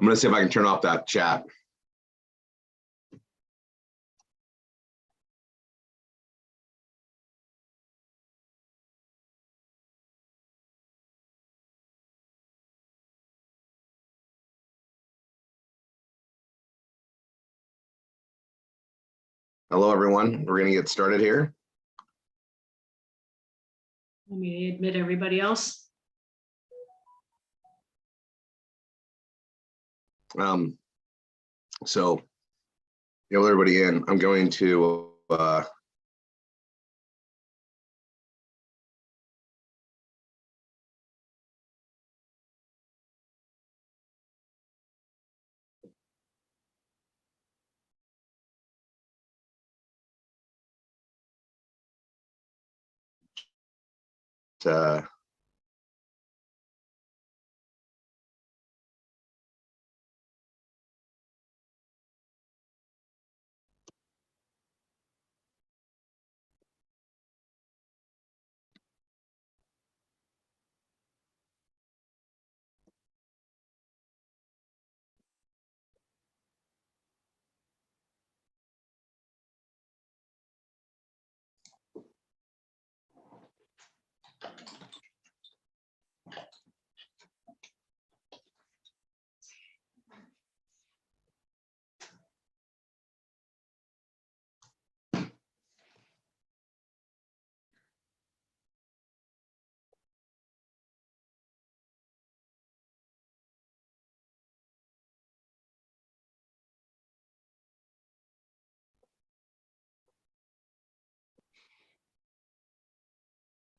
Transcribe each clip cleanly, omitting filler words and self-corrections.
I'm going to see if I can turn off that chat. Hello, everyone. We're going to get started here. Let me admit everybody else. So, with everybody in, I'm going to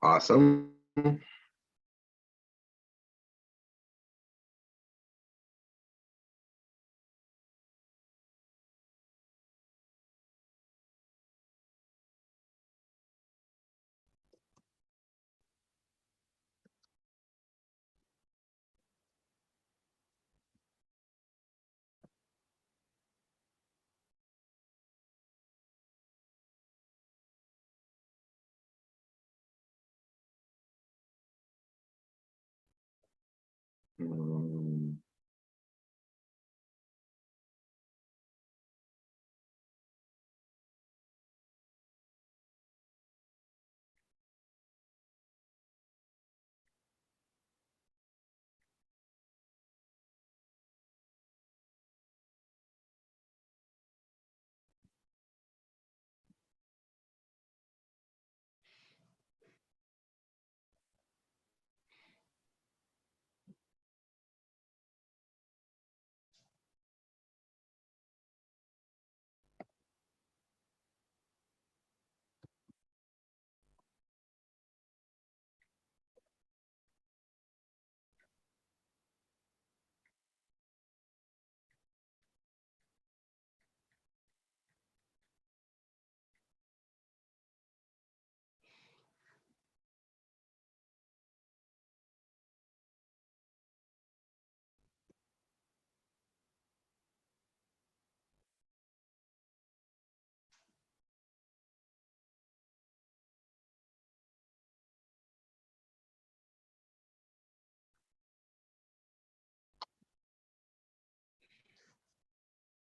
awesome.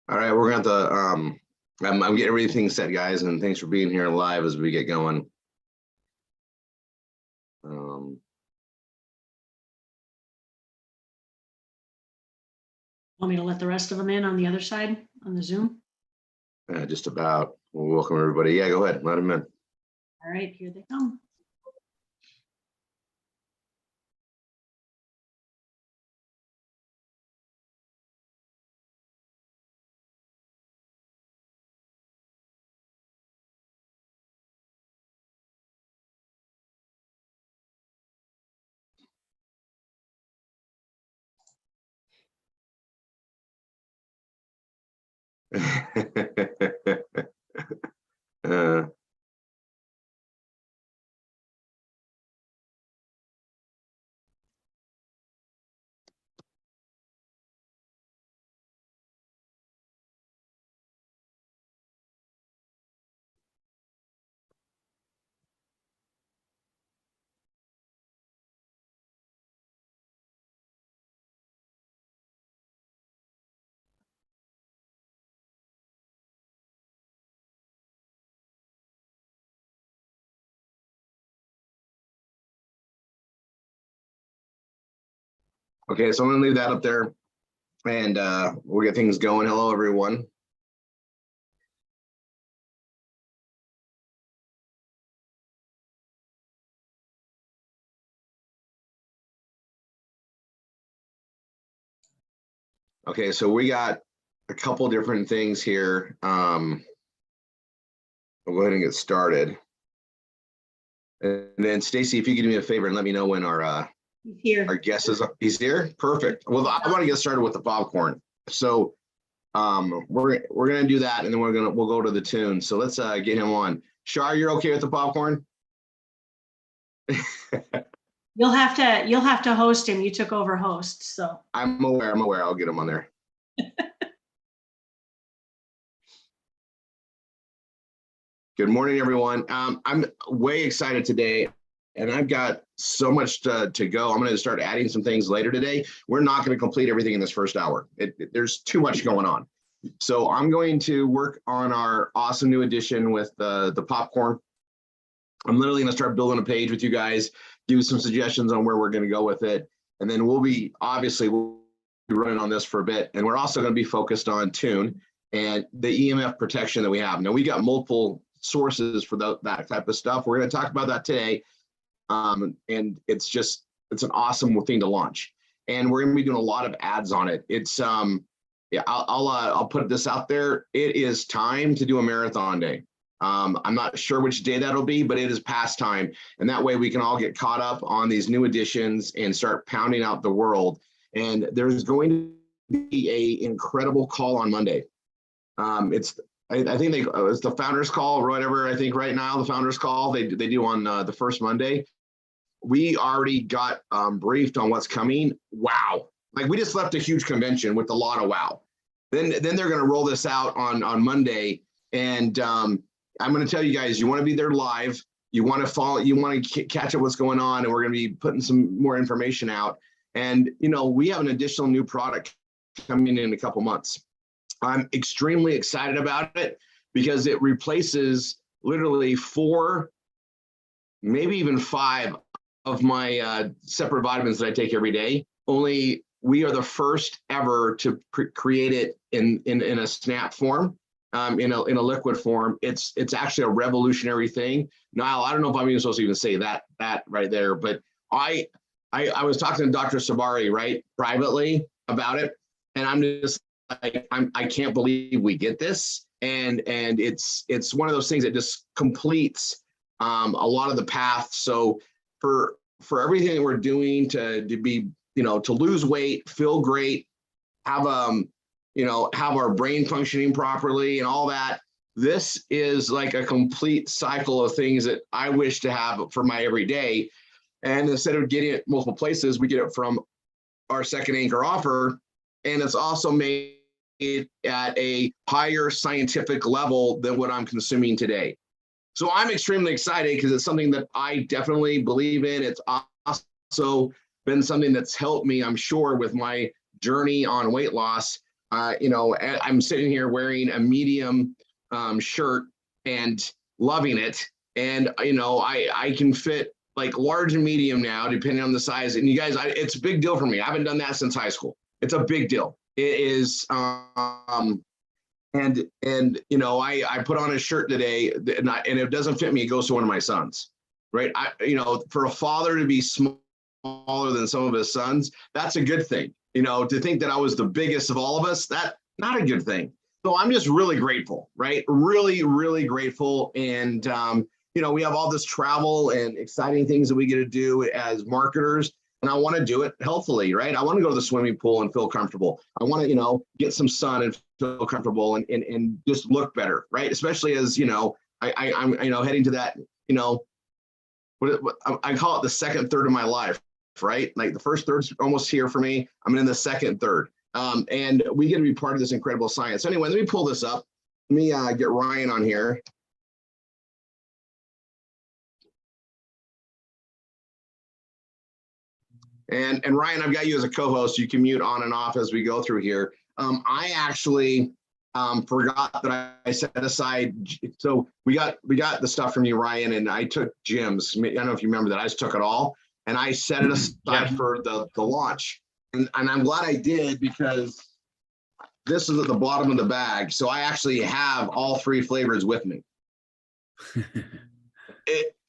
All right, we're going to I'm getting everything set, guys, and thanks for being here live as we get going. Want me to let the rest of them in on the other side on the Zoom? Just about. We'll welcome everybody. Yeah, go ahead. Let them in. All right, here they come. Okay, so I'm gonna leave that up there and we'll get things going. Hello, everyone. Okay, so we got a couple different things here. We'll go ahead and get started. And then Stacy, if you could do me a favor and let me know when our Here. guest is, he's here. Perfect. Well, I want to get started with the popcorn. So we're gonna do that, and then we'll go to the tune. So let's get him on. Shar, you're okay with the popcorn? You'll have to host him. You took over host, so. I'm aware. I'll get him on there. Good morning, everyone. I'm way excited today, and I've got so much to go. I'm going to start adding some things later today. We're not going to complete everything in this first hour. There's too much going on. So I'm going to work on our awesome new addition with the popcorn. I'm literally going to start building a page with you guys, give you some suggestions on where we're going to go with it. And then we'll be running on this for a bit. And we're also going to be focused on tune and the EMF protection that we have. Now, we got multiple sources for that type of stuff. We're going to talk about that today. And it's an awesome thing to launch. And we're going to be doing a lot of ads on it. It's yeah, I'll put this out there. It is time to do a marathon day. I'm not sure which day that'll be, but it is past time. And that way we can all get caught up on these new additions and start pounding out the world. And there's going to be a incredible call on Monday. I think it's the founders call or whatever. I think right now the founders call they do on the first Monday. We already got briefed on what's coming. Wow. Like we just left a huge convention with a lot of wow. Then they're going to roll this out on Monday. And I'm going to tell you guys, you want to be there live. You want to follow, you want to catch up what's going on. And we're going to be putting some more information out. And, we have an additional new product coming in a couple months. I'm extremely excited about it because it replaces literally 4, maybe even 5 of my separate vitamins that I take every day. Only we are the first ever to create it in a snap form, in a liquid form. It's actually a revolutionary thing. Niall, I don't know if I'm even supposed to even say that right there, but I was talking to Dr. Sabari, right, privately about it, and I'm just like, I can't believe we get this, and it's one of those things that just completes a lot of the path. So for everything that we're doing to be, to lose weight, feel great, have have our brain functioning properly and all that, this is like a complete cycle of things that I wish to have for my everyday. And instead of getting it multiple places, we get it from our second anchor offer. And it's also made at a higher scientific level than what I'm consuming today. So I'm extremely excited because it's something that I definitely believe in. It's also been something that's helped me, I'm sure, with my journey on weight loss. I'm sitting here wearing a medium shirt and loving it. And, I can fit like large and medium now, depending on the size. And you guys, it's a big deal for me. I haven't done that since high school. It's a big deal. It is, I put on a shirt today and it doesn't fit me. It goes to one of my sons, right? For a father to be smaller than some of his sons, that's a good thing. To think that I was the biggest of all of us, that's not a good thing. So I'm just really grateful, right? Really, really grateful. And, we have all this travel and exciting things that we get to do as marketers. And I want to do it healthily, right? I want to go to the swimming pool and feel comfortable. I want to, get some sun and feel comfortable and just look better, right? Especially as, I'm heading to that, what I call it the second third of my life, right? Like the first third's almost here for me. I'm in the second third. And we get to be part of this incredible science. So anyway, let me pull this up. Let me get Ryan on here. And Ryan, I've got you as a co-host. You can mute on and off as we go through here. I actually forgot that I set aside. So we got the stuff from you, Ryan, and I took Jim's. I don't know if you remember that. I just took it all and I set it aside for the launch. and I'm glad I did, because this is at the bottom of the bag. So I actually have all 3 flavors with me.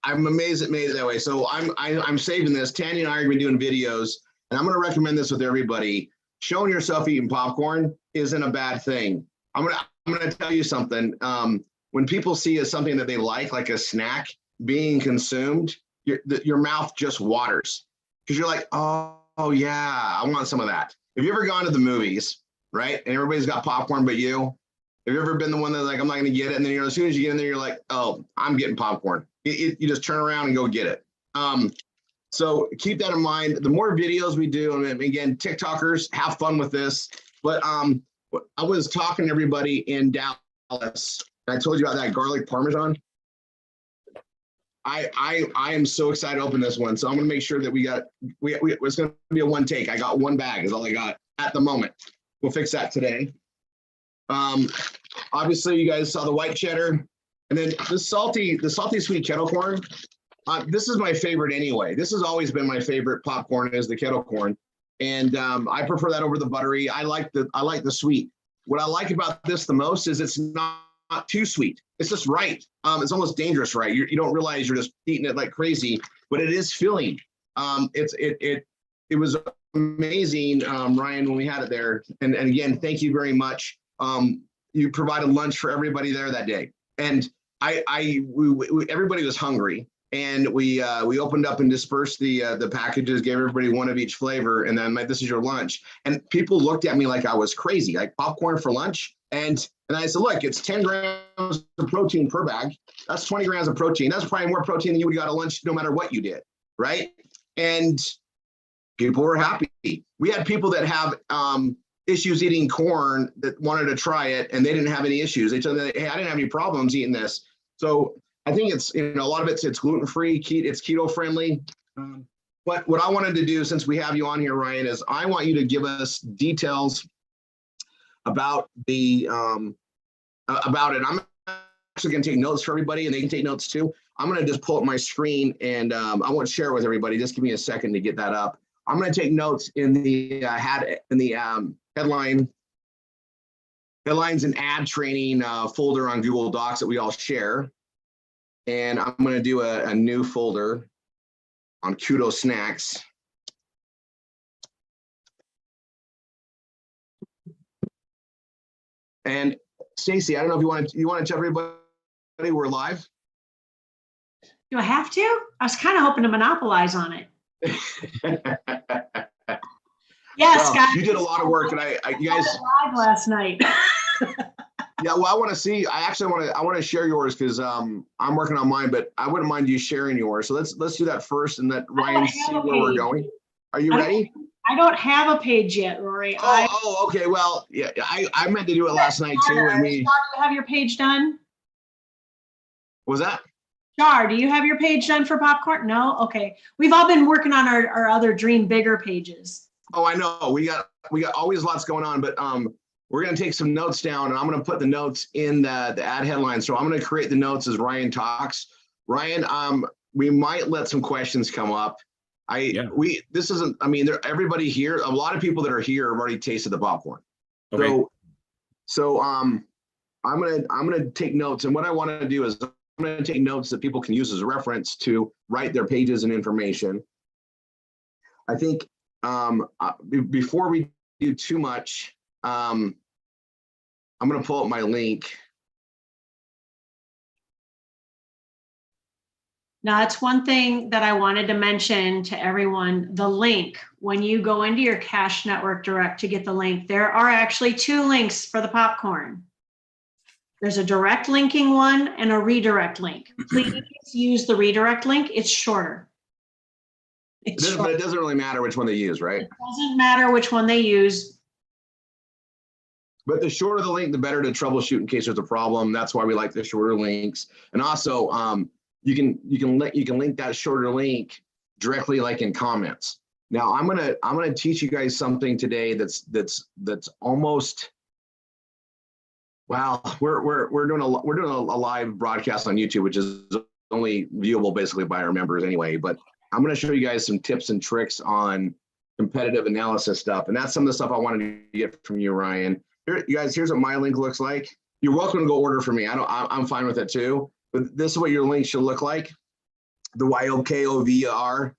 I'm amazed it made it that way. So I'm saving this. Tanya and I are going to be doing videos, and I'm going to recommend this with everybody. Showing yourself eating popcorn isn't a bad thing. I'm gonna tell you something. When people see as something that they like a snack being consumed, your mouth just waters, because you're like, oh yeah, I want some of that. Have you ever gone to the movies, right? And everybody's got popcorn but you? Have you ever been the one that's like, I'm not going to get it? And then, as soon as you get in there, you're like, oh, I'm getting popcorn. You just turn around and go get it. So keep that in mind. The more videos we do, and again, TikTokers, have fun with this. But I was talking to everybody in Dallas. I told you about that garlic Parmesan. I am so excited to open this one. So I'm going to make sure that it's going to be a one take. I got 1 bag is all I got at the moment. We'll fix that today. Obviously you guys saw the white cheddar, and then the salty sweet kettle corn. This is my favorite anyway. This has always been my favorite popcorn, is the kettle corn. And I prefer that over the buttery. I like the sweet. What I like about this the most is it's not too sweet. It's just right. It's almost dangerous, right? You don't realize you're just eating it like crazy, but it is filling. It was amazing, Ryan, when we had it there. And again, thank you very much. You provided lunch for everybody there that day, and everybody was hungry. And we opened up and dispersed the packages, gave everybody 1 of each flavor, and then this is your lunch. And people looked at me like I was crazy, like popcorn for lunch. And I said, look, it's 10 grams of protein per bag. That's 20 grams of protein. That's probably more protein than you would got at lunch, no matter what you did, right? And people were happy. We had people that have issues eating corn that wanted to try it, and they didn't have any issues. They told me, hey, I didn't have any problems eating this. So I think it's, a lot of it's gluten-free, it's keto friendly. But what I wanted to do, since we have you on here, Ryan, is I want you to give us details about about it. I'm actually going to take notes for everybody, and they can take notes too. I'm going to just pull up my screen, and I won't share it with everybody. Just give me a second to get that up. I'm going to take notes in the headlines and ad training folder on Google Docs that we all share. And I'm going to do a new folder on Kudo Snacks. And Stacy, I don't know if you want to tell everybody we're live. Do I have to? I was kind of hoping to monopolize on it. Yes, well, guys. You did a lot of work, and you guys live last night. Yeah, well, I want to see. I want to share yours, because I'm working on mine, but I wouldn't mind you sharing yours. So let's do that first, and let Ryan see where we're going. Are you ready? I don't have a page yet, Rory. Okay. Well, yeah, I meant to do it last night too, and do you have your page done? Was that? Char, do you have your page done for popcorn? No? Okay. We've all been working on our other Dream Bigger pages. Oh, I know. We got always lots going on, but we're going to take some notes down, and I'm going to put the notes in the ad headline. So I'm going to create the notes as Ryan talks. Ryan, we might let some questions come up. This isn't, everybody here, a lot of people that are here have already tasted the popcorn. Okay. So I'm going to take notes, and what I want to do is I'm going to take notes that people can use as a reference to write their pages and information. I think before we do too much, I'm going to pull up my link. Now, that's one thing that I wanted to mention to everyone. The link, when you go into your Cash Network Direct to get the link, there are actually 2 links for the popcorn. There's a direct linking one and a redirect link. Please use the redirect link. It's shorter. But it doesn't really matter which one they use, right? It doesn't matter which one they use. But the shorter the link, the better to troubleshoot in case there's a problem. That's why we like the shorter links. And also, you can link that shorter link directly, like in comments. Now, I'm gonna teach you guys something today that's almost. Wow, we're doing a live broadcast on YouTube, which is only viewable basically by our members anyway. But I'm going to show you guys some tips and tricks on competitive analysis stuff. And that's some of the stuff I wanted to get from you, Ryan. Here, you guys, here's what my link looks like. You're welcome to go order for me. I'm fine with it too. But this is what your link should look like. The YOKOVR.site.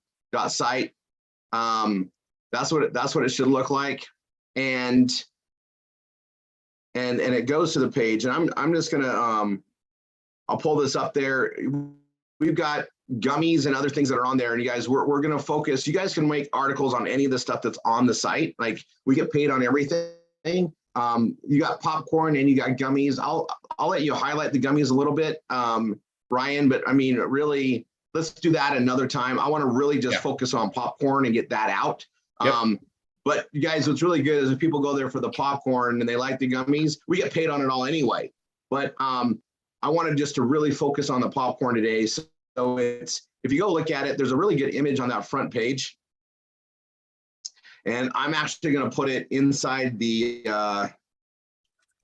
That's what it should look like. And it goes to the page. And I'm just gonna I'll pull this up there. We've got gummies and other things that are on there. And you guys, we're gonna focus. You guys can make articles on any of the stuff that's on the site. Like we get paid on everything. You got popcorn and you got gummies. I'll let you highlight the gummies a little bit, Ryan, but I mean, really, let's do that another time. I want to really just focus on popcorn and get that out. Yep. But you guys, what's really good is if people go there for the popcorn and they like the gummies, we get paid on it all anyway. But I wanted just to really focus on the popcorn today. So it's, if you go look at it, there's a really good image on that front page. And I'm actually going to put it inside the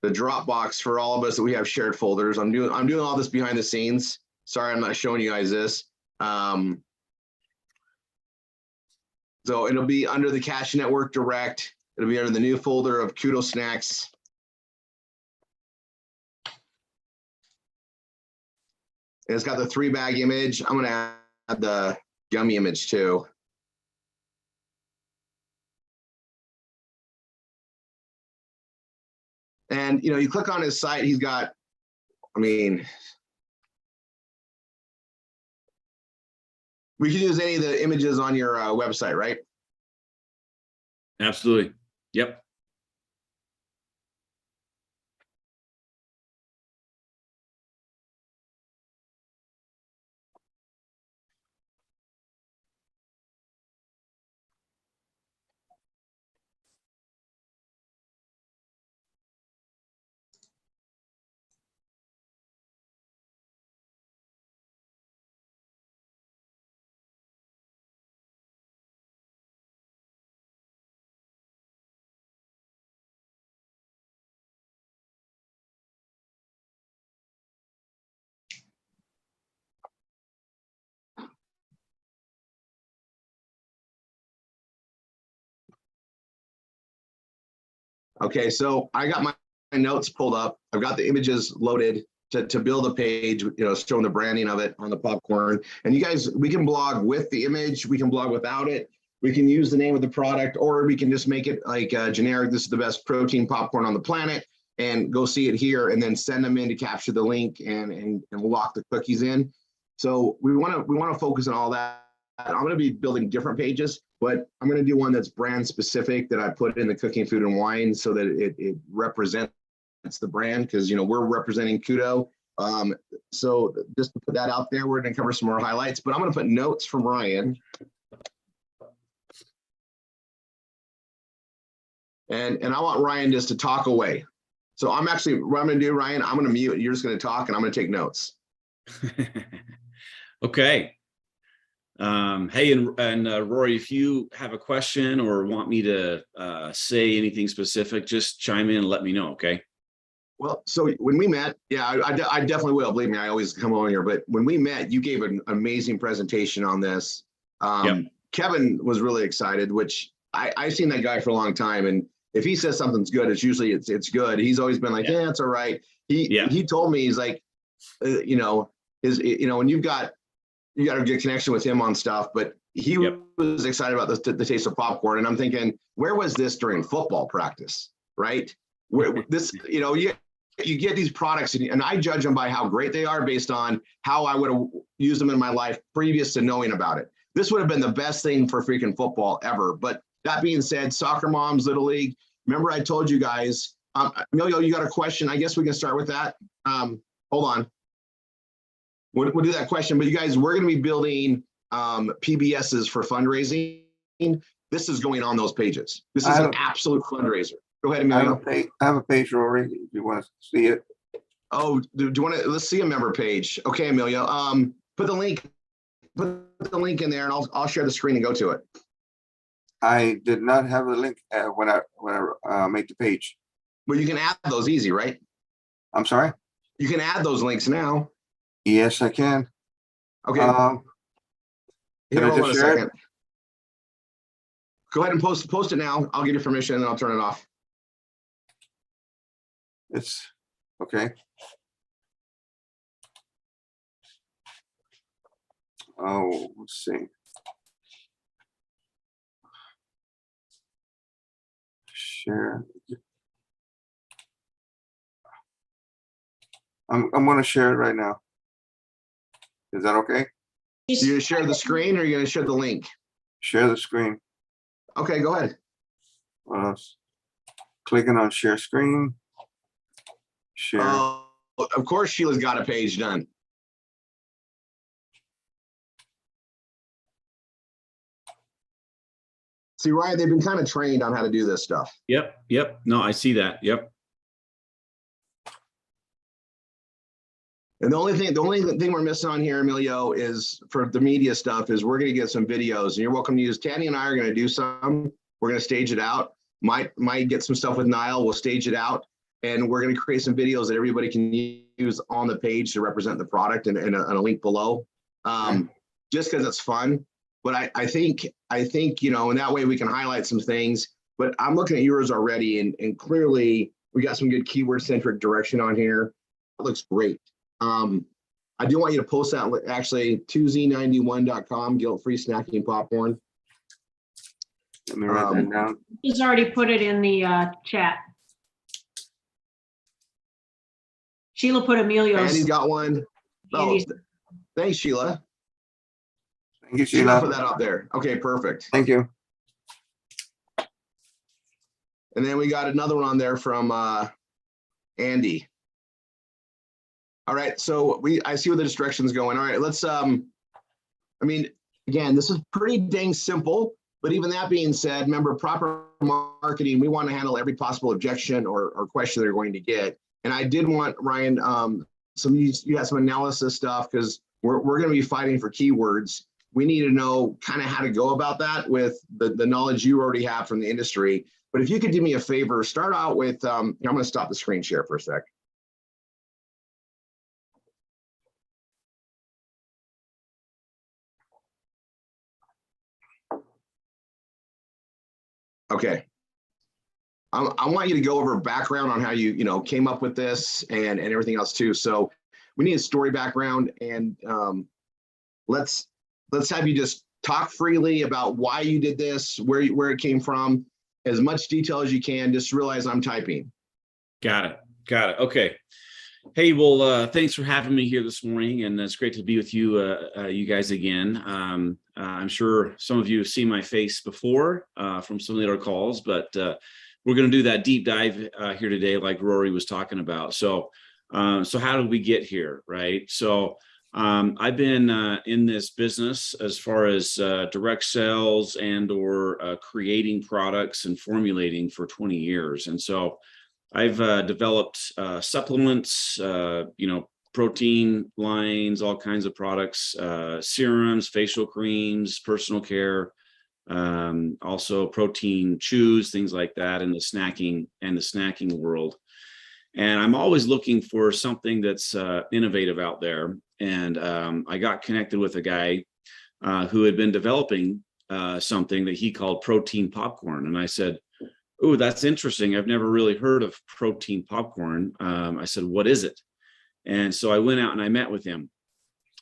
Dropbox for all of us that we have shared folders. I'm doing all this behind the scenes. Sorry, I'm not showing you guys this. So it'll be under the Cash Network Direct. It'll be under the new folder of Kudo Snacks. And it's got the 3-bag image. I'm going to add the gummy image too. And, you know, you click on his site, he's got, I mean, we can use any of the images on your website, right? Absolutely. Yep. Okay, so I got my notes pulled up. I've got the images loaded to build a page, you know, showing the branding of it on the popcorn. And you guys, we can blog with the image, we can blog without it. We can use the name of the product, or we can just make it like generic, this is the best protein popcorn on the planet, and go see it here, and then send them in to capture the link and lock the cookies in. So we want to focus on all that. I'm going to be building different pages, but I'm going to do one that's brand specific that I put in the cooking, food, and wine so that it represents the brand, because, you know, we're representing Kudo. So just to put that out there, we're going to cover some more highlights, but I'm going to put notes from Ryan. And I want Ryan just to talk away. So I'm actually, what I'm going to do, Ryan, I'm going to mute. You're just going to talk, and I'm going to take notes. Okay. Hey, and Rory, if you have a question or want me to say anything specific, just chime in and let me know, okay? Well, so when we met, yeah, I definitely will. Believe me, I always come on here. But when we met, you gave an amazing presentation on this. Yep. Kevin was really excited, which I've seen that guy for a long time. And if he says something's good, it's usually it's good. He's always been like, yeah, it's all right. He told me, he's like, you know, and you got a good connection with him on stuff, but he was excited about the taste of popcorn. And I'm thinking, where was this during football practice, right? Where this, you know, you get these products and I judge them by how great they are based on how I would have used them in my life previous to knowing about it. This would have been the best thing for freaking football ever. But that being said, soccer moms, Little League, remember I told you guys, Emilio, you got a question? I guess we can start with that. Hold on. We'll do that question, but you guys, we're going to be building PBSs for fundraising. This is going on those pages. This is an absolute fundraiser. Go ahead, Emilio. I have a page, Rory, if you want to see it. Oh, do you want to, let's see a member page. Okay, Emilio, put the link in there, and I'll share the screen and go to it. I did not have the link when I make the page. Well, you can add those easy, right? I'm sorry? You can add those links now. Yes, I can. Okay. Can I just share it? Go ahead and post it now. I'll give you permission and I'll turn it off. It's okay. Oh, let's see. Share. I'm going to share it right now. Is that okay? So you share the screen or are you going to share the link? Share the screen. Okay, go ahead. Clicking on share screen. Share. Oh, of course, Sheila's got a page done. See, Ryan, they've been kind of trained on how to do this stuff. Yep. No, I see that. Yep. And the only thing we're missing on here, Emilio, is for the media stuff is we're going to get some videos. And you're welcome to use. Tanny and I are going to do some. We're going to stage it out. Might get some stuff with Niall. We'll stage it out. And we're going to create some videos that everybody can use on the page to represent the product and a link below. Just because it's fun. But I think, you know, and that way we can highlight some things. But I'm looking at yours already, and clearly we got some good keyword-centric direction on here. It looks great. I do want you to post that actually z91.com, guilt-free snacking popcorn. Let me write that down. He's already put it in the chat. Sheila put Emilio's. Andy's got one. Oh, thanks, Sheila. Thank you, Sheila Sheila. put that up there. Okay, perfect. Thank you. And then we got another one on there from Andy. All right, so I see where the direction's going. All right, let's I mean, again, this is pretty dang simple, but even that being said, remember, proper marketing, we want to handle every possible objection or question they're going to get. And I did want, Ryan, you had some analysis stuff because we're going to be fighting for keywords. We need to know kind of how to go about that with the knowledge you already have from the industry. But if you could do me a favor, start out with, I'm going to stop the screen share for a sec. Okay. I want you to go over background on how you came up with this and everything else too. So we need a story background, and let's have you just talk freely about why you did this, where it came from, as much detail as you can. Just realize I'm typing. Got it. Okay. Hey, well, thanks for having me here this morning, and it's great to be with you, you guys again. I'm sure some of you have seen my face before from some of the other calls, but we're going to do that deep dive here today, like Rory was talking about. So how did we get here, right? So I've been in this business as far as direct sales and or creating products and formulating for 20 years, and so I've developed supplements, protein lines, all kinds of products, serums, facial creams, personal care, also protein chews, things like that in the snacking world. And I'm always looking for something that's innovative out there. And I got connected with a guy who had been developing something that he called protein popcorn. And I said, "Oh, that's interesting. I've never really heard of protein popcorn." I said, "What is it?" And so I went out and I met with him,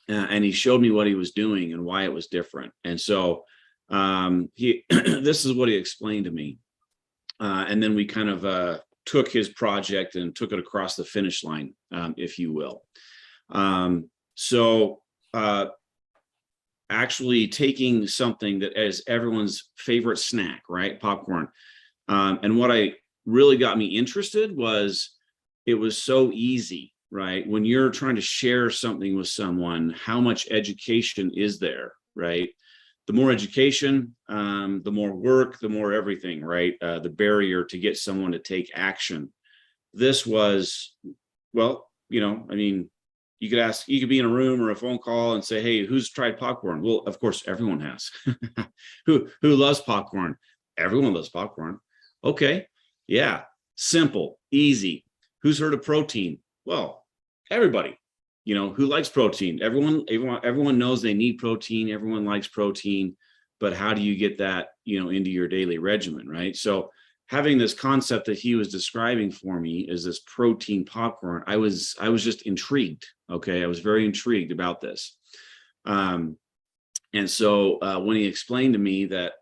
and he showed me what he was doing and why it was different. And so this is what he explained to me. And then we kind of took his project and took it across the finish line, if you will. Actually taking something that is everyone's favorite snack, right? Popcorn. And what really got me interested was it was so easy, right? When you're trying to share something with someone, how much education is there, right? The more education, the more work, the more everything, right? The barrier to get someone to take action. This was, well, you could be in a room or a phone call and say, "Hey, who's tried popcorn?" Well, of course, everyone has. Who loves popcorn? Everyone loves popcorn. Okay. Yeah. Simple, easy. Who's heard of protein? Well, everybody. Who likes protein? Everyone knows they need protein. Everyone likes protein, but how do you get that into your daily regimen, right? So having this concept that he was describing for me is this protein popcorn. I was just intrigued. Okay. I was very intrigued about this. And so when he explained to me that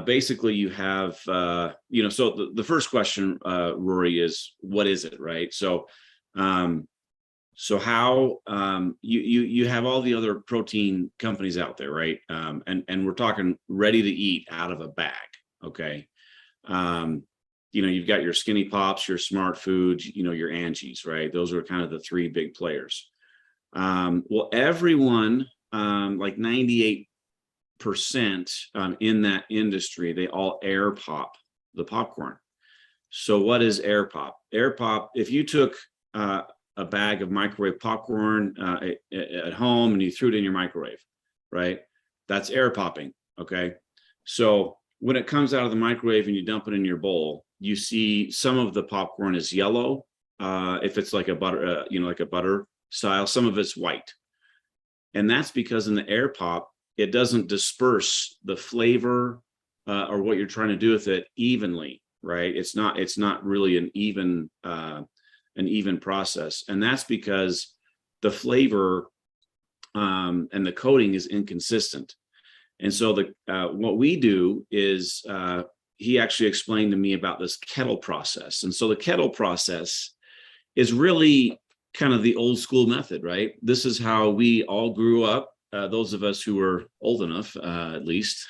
basically you have, so the first question, Rory, is what is it, right? So how you have all the other protein companies out there, right? And we're talking ready to eat out of a bag, okay? You've got your Skinny Pops, your Smart Foods, your Angie's, right? Those are kind of the three big players. Well, everyone, like 98% in that industry, they all air pop the popcorn. So what is air pop? Air pop, if you took a bag of microwave popcorn at home and you threw it in your microwave, right? That's air popping, okay? So when it comes out of the microwave and you dump it in your bowl, you see some of the popcorn is yellow. If it's like a butter, like a butter style, some of it's white. And that's because in the air pop, it doesn't disperse the flavor or what you're trying to do with it evenly, right? It's not really an even process. And that's because the flavor and the coating is inconsistent. And so what we do is he actually explained to me about this kettle process. And so the kettle process is really kind of the old school method, right? This is how we all grew up. Those of us who were old enough, at least,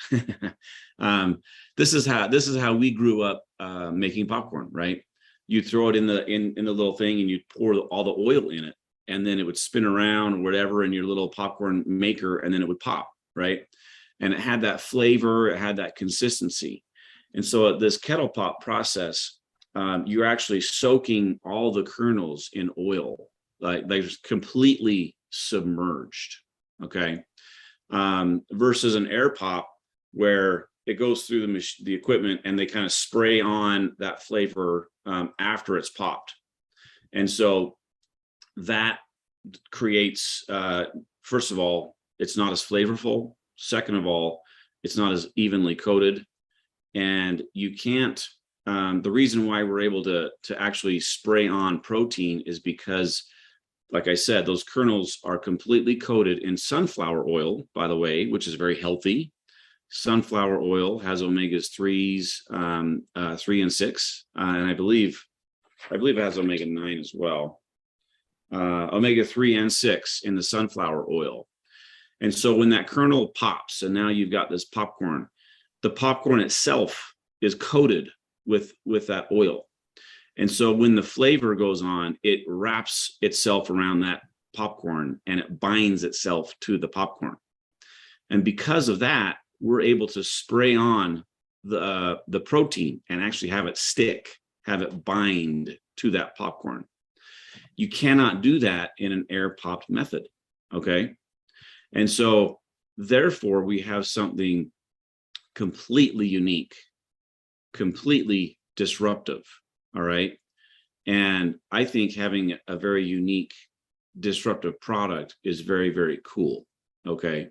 this is how we grew up making popcorn, right? You throw it in the little thing and you pour all the oil in it, and then it would spin around or whatever in your little popcorn maker, and then it would pop, right? And it had that flavor, it had that consistency. And so this kettle pop process, you're actually soaking all the kernels in oil, like they're completely submerged, okay? Versus an air pop where it goes through the equipment and they kind of spray on that flavor after it's popped. And so that creates, first of all, it's not as flavorful. Second of all, it's not as evenly coated. And you can't, the reason why we're able to actually spray on protein is because, like I said, those kernels are completely coated in sunflower oil, by the way, which is very healthy. Sunflower oil has omegas 3s, 3 and 6, and I believe it has omega 9 as well. Omega 3 and 6 in the sunflower oil. And so when that kernel pops, and now you've got this popcorn, the popcorn itself is coated with that oil. And so when the flavor goes on, it wraps itself around that popcorn and it binds itself to the popcorn. And because of that, we're able to spray on the protein and actually have it stick, have it bind to that popcorn. You cannot do that in an air popped method, okay? And so therefore we have something completely unique, completely disruptive, all right? And I think having a very unique, disruptive product is very, very cool, okay?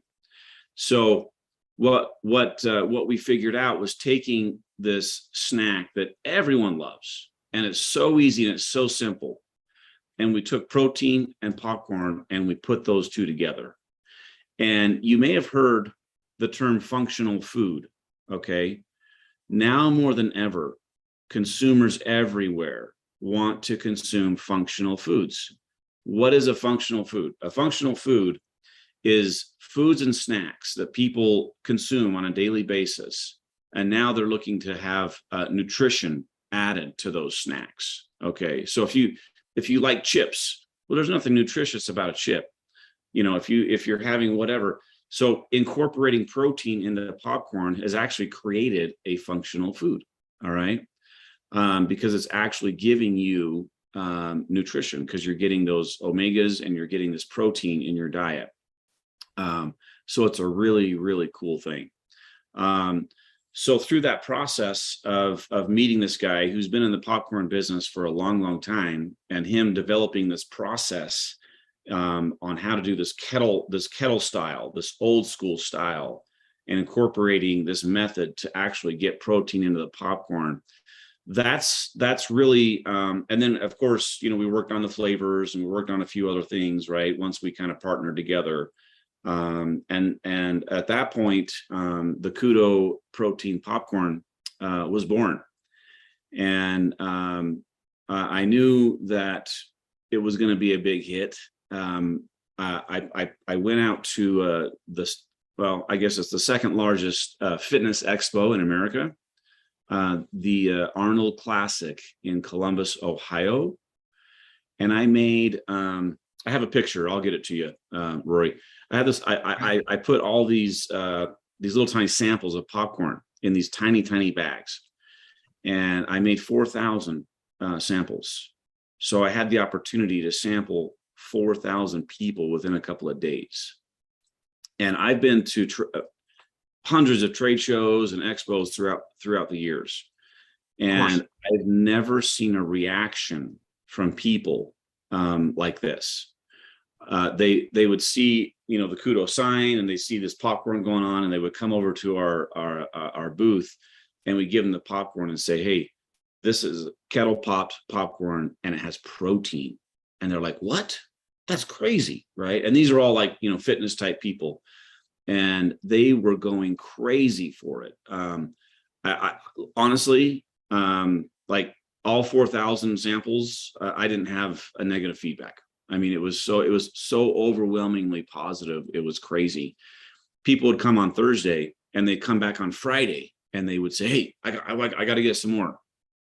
So what we figured out was taking this snack that everyone loves, and it's so easy and it's so simple, and we took protein and popcorn and we put those two together. And you may have heard the term functional food, okay? Now more than ever, consumers everywhere want to consume functional foods. What is a functional food? A functional food is foods and snacks that people consume on a daily basis. And now they're looking to have nutrition added to those snacks, okay? So if you like chips, well, there's nothing nutritious about a chip. If you're having whatever. So incorporating protein into the popcorn has actually created a functional food, all right? Because it's actually giving you nutrition, because you're getting those omegas and you're getting this protein in your diet. So it's a really, really cool thing. So through that process of meeting this guy who's been in the popcorn business for a long, long time, and him developing this process on how to do this kettle style, this old school style, and incorporating this method to actually get protein into the popcorn. That's really, and then of course, we worked on the flavors and we worked on a few other things, right? Once we kind of partnered together. And at that point, the Kudo protein popcorn was born. And I knew that it was going to be a big hit. I went out to I guess it's the second largest fitness expo in America, the Arnold Classic in Columbus, Ohio. And I made, I have a picture. I'll get it to you, Rory. I had this. I put all these little tiny samples of popcorn in these tiny bags, and I made 4,000 samples. So I had the opportunity to sample 4,000 people within a couple of days. And I've been to hundreds of trade shows and expos throughout the years, and I've never seen a reaction from people like this. They would see, the Kudo sign, and they see this popcorn going on, and they would come over to our booth, and we give them the popcorn and say, "Hey, this is Kettle popped popcorn, and it has protein." And they're like, "What? That's crazy," right? And these are all like, fitness type people, and they were going crazy for it. I honestly, like all 4,000 samples, I didn't have a negative feedback. I mean, it was so overwhelmingly positive. It was crazy. People would come on Thursday and they'd come back on Friday and they would say, "Hey, I got to get some more."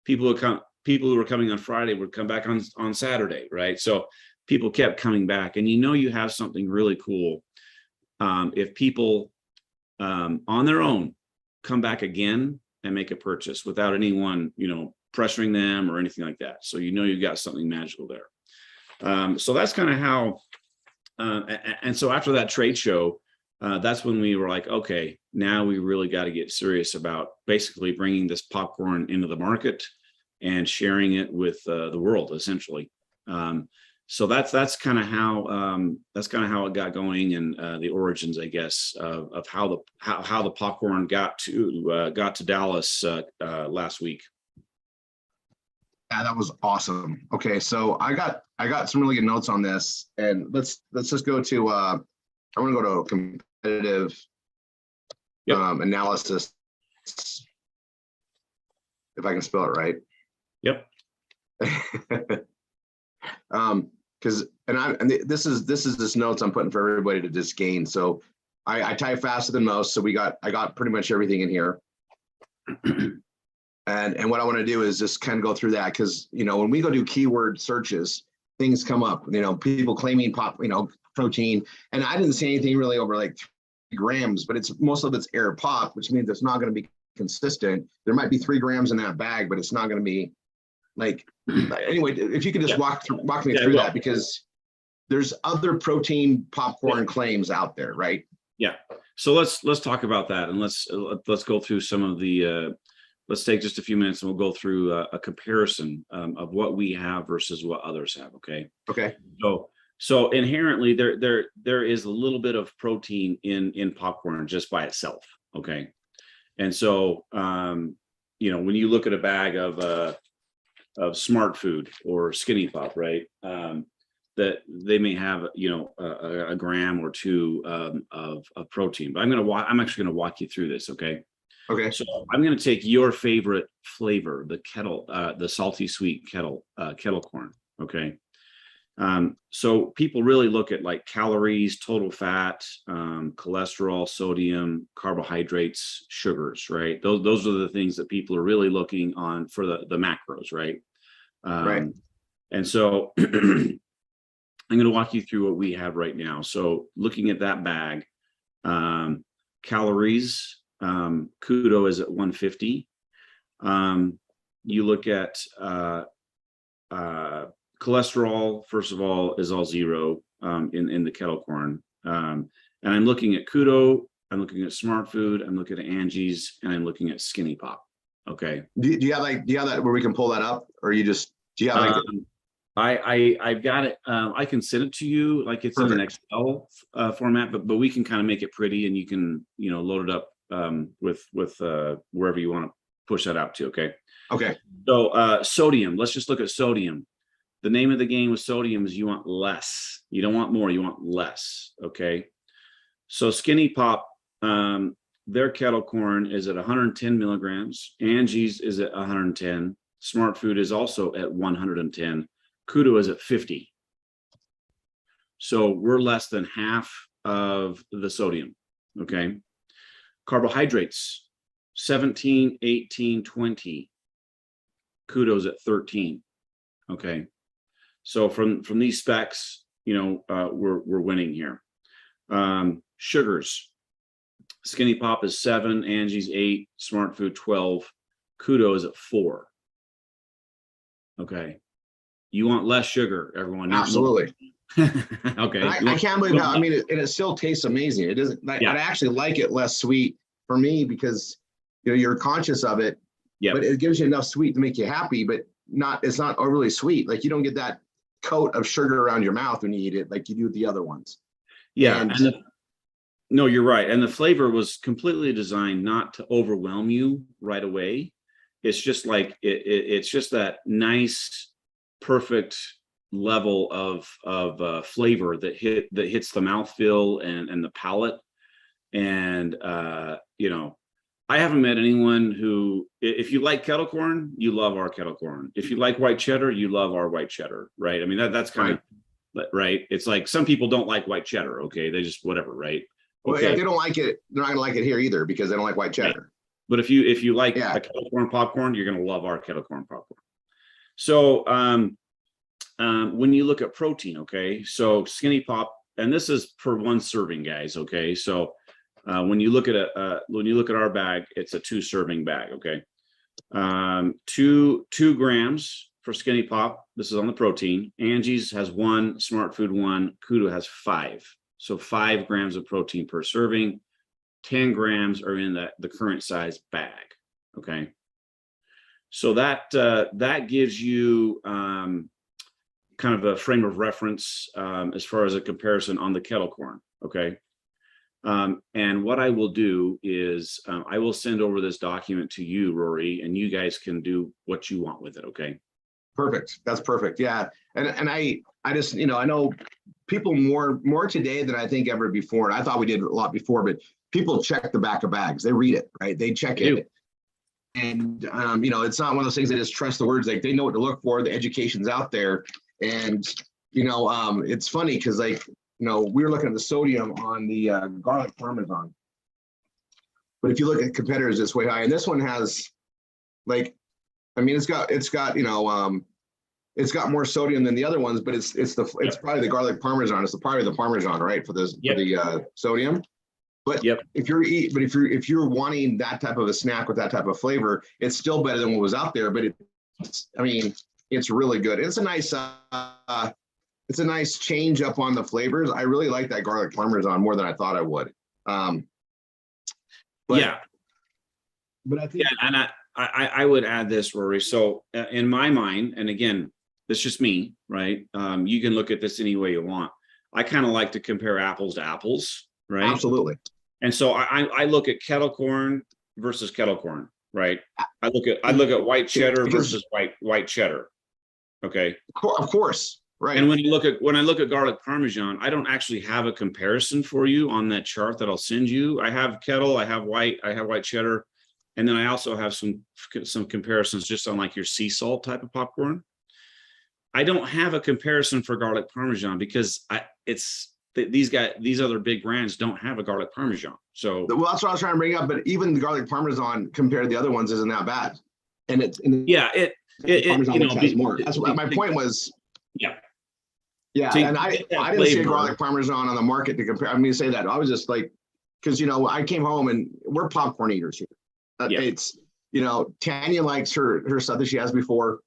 People who were coming on Friday would come back on Saturday, right? So people kept coming back, and you have something really cool if people on their own come back again and make a purchase without anyone, pressuring them or anything like that. So you've got something magical there. So that's kind of how, and so after that trade show, that's when we were like, okay, now we really got to get serious about basically bringing this popcorn into the market and sharing it with the world, essentially. So that's kind of how it got going, and the origins, I guess, of how the popcorn got to Dallas last week. Yeah, that was awesome. Okay, so I got some really good notes on this, and let's just go to I want to go to competitive analysis, if I can spell it right. Yep. Because this is notes I'm putting for everybody to just gain. So I type faster than most, so I got pretty much everything in here. And what I want to do is just kind of go through that, because when we go do keyword searches, things come up. People claiming protein, and I didn't see anything really over like 3 grams, but most of it's air pop, which means it's not going to be consistent. There might be 3 grams in that bag, but it's not going to be like. Anyway, if you could just walk me through that, because there's other protein popcorn claims out there, right? Yeah. So let's talk about that, and let's go through some of the. Let's take just a few minutes and we'll go through a comparison of what we have versus what others have. Okay. Okay. So inherently there is a little bit of protein in popcorn just by itself. Okay. And so, when you look at a bag of Smart Food or Skinny Pop, right, that they may have, a gram or 2 of protein, but I'm actually going to walk you through this. Okay. Okay. So I'm going to take your favorite flavor, the kettle, the salty sweet kettle corn. Okay. So people really look at like calories, total fat, cholesterol, sodium, carbohydrates, sugars, right? Those are the things that people are really looking on for the macros, right? Right. And so I'm going to walk you through what we have right now. So looking at that bag, calories, Kudo is at 150. You look at cholesterol, first of all, is all 0 in the kettle corn. And I'm looking at Kudo, I'm looking at Smart Food, I'm looking at Angie's, and I'm looking at Skinny Pop. Okay. Do you have that where we can pull that up, or do you have like I've got it. I can send it to you like it's in an Excel format, but we can kind of make it pretty, and you can load it up with wherever you want to push that out to. Okay. Okay. So sodium. Let's just look at sodium. The name of the game with sodium is you want less. You don't want more. You want less. Okay. So Skinny Pop, their kettle corn is at 110 milligrams. Angie's is at 110. Smart Food is also at 110. Kudo is at 50. So we're less than half of the sodium. Okay. Carbohydrates, 17, 18, 20. Kudo's at 13. Okay. So from these specs, we're winning here. Sugars, Skinny Pop is 7, Angie's 8, Smart Food 12, Kudo is at 4. Okay. You want less sugar, everyone. Absolutely. Okay. I can't believe how, it still tastes amazing. It doesn't, I actually like it less sweet for me because, you're conscious of it, but it gives you enough sweet to make you happy, but it's not overly sweet. Like you don't get that coat of sugar around your mouth when you eat it, like you do with the other ones. Yeah. No, you're right. And the flavor was completely designed not to overwhelm you right away. It's just like, it's just that nice, perfect level of flavor that hits the mouthfeel and the palate. And, I haven't met anyone who, if you like kettle corn, you love our kettle corn. If you like white cheddar, you love our white cheddar, right? I mean, that's kind of, right? It's like some people don't like white cheddar, okay? They just, whatever, right? Well, yeah, if they don't like it, they're not gonna like it here either because they don't like white cheddar. Right. But if you like a kettle corn popcorn, you're gonna love our kettle corn popcorn. So when you look at protein, okay, so Skinny Pop, and this is per one serving, guys, okay? So when you look at our bag, it's a 2 serving bag, okay? 2 grams for Skinny Pop. This is on the protein. Angie's has 1, Smart Food 1, Kudo has 5. So 5 grams of protein per serving. 10 grams are in the current size bag. Okay. So that gives you kind of a frame of reference as far as a comparison on the kettle corn. Okay. And what I will do is I will send over this document to you, Rory, and you guys can do what you want with it. Okay. Perfect. That's perfect. Yeah. And I just, I know people more today than I think ever before. And I thought we did a lot before, but people check the back of bags. They read it, right? They check it. And, it's not one of those things they just trust the words. Like they know what to look for. The education's out there. And, it's funny because we were looking at the sodium on the garlic parmesan. But if you look at competitors, it's way high. And this one has it's got more sodium than the other ones, but it's probably the garlic parmesan. It's probably the parmesan, right? For the sodium. But if you're wanting that type of a snack with that type of flavor, it's still better than what was out there. But it's really good. It's a nice change up on the flavors. I really like that garlic parmesan more than I thought I would. But I think and I would add this, Rory. So in my mind, and again, that's just me, right? You can look at this any way you want. I kind of like to compare apples to apples, right? Absolutely. And so I look at kettle corn versus kettle corn, right? I look at white cheddar versus white cheddar. Okay. Of course. Right. And when I look at garlic parmesan, I don't actually have a comparison for you on that chart that I'll send you. I have kettle, I have white cheddar. And then I also have some comparisons just on like your sea salt type of popcorn. I don't have a comparison for garlic parmesan because these other big brands don't have a garlic parmesan. So well, that's what I was trying to bring up. But even the garlic parmesan compared to the other ones isn't that bad. And it has more. That's what my point was. Yeah. Yeah, and I didn't see a garlic parmesan on the market to compare. I'm going to say that I was just like, because I came home and we're popcorn eaters here. It's Tanya likes her stuff that she has before,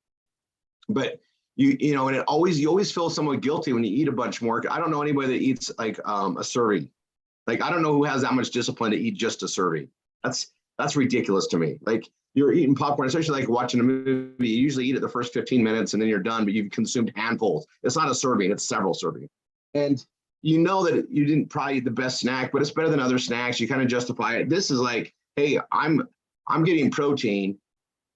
but and you always feel somewhat guilty when you eat a bunch more. I don't know anybody that eats like a serving. Like I don't know who has that much discipline to eat just a serving. That's That's ridiculous to me. Like, you're eating popcorn, especially like watching a movie. You usually eat it the first 15 minutes and then you're done, but you've consumed handfuls. It's not a serving, it's several servings. And you know that you didn't probably eat the best snack, but it's better than other snacks. You kind of justify it. This is like, hey, I'm getting protein.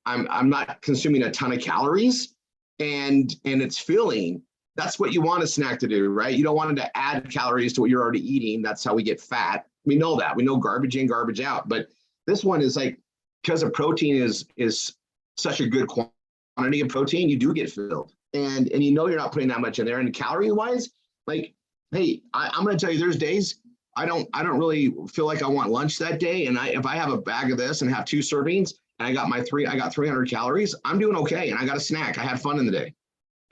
I'm not consuming a ton of calories, and it's filling. That's what you want a snack to do, right? You don't want it to add calories to what you're already eating. That's how we get fat. We know that. We know garbage in, garbage out. But this one is like, because the protein is such a good quantity of protein, you do get filled. And you know you're not putting that much in there. And calorie wise, like, hey, I'm going to tell you, there's days I don't really feel like I want lunch that day. And if I have a bag of this and have 2 servings and I got 300 calories, I'm doing okay. And I got a snack. I had fun in the day.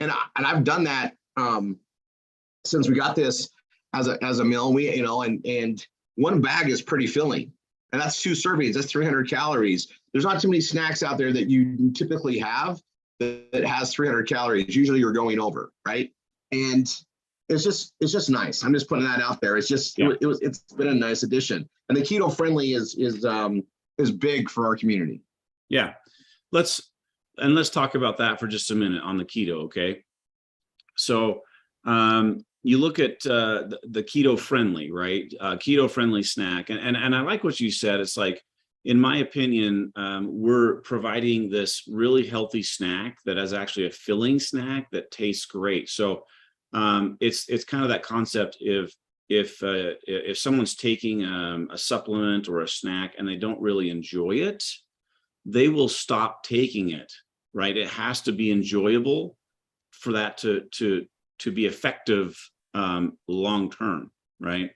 And I've done that since we got this as a meal. And one bag is pretty filling. And that's 2 servings. That's 300 calories. There's not too many snacks out there that you typically have that has 300 calories. Usually you're going over, right? And it's just nice. I'm just putting that out there. It's just it's been a nice addition. And the keto friendly is big for our community. Yeah, let's talk about that for just a minute on the keto. Okay, so you look at the keto friendly, right? Keto friendly snack, and I like what you said. It's like, in my opinion, we're providing this really healthy snack that is actually a filling snack that tastes great. So it's kind of that concept. If someone's taking a supplement or a snack and they don't really enjoy it, they will stop taking it, right? It has to be enjoyable for that to be effective long term, right?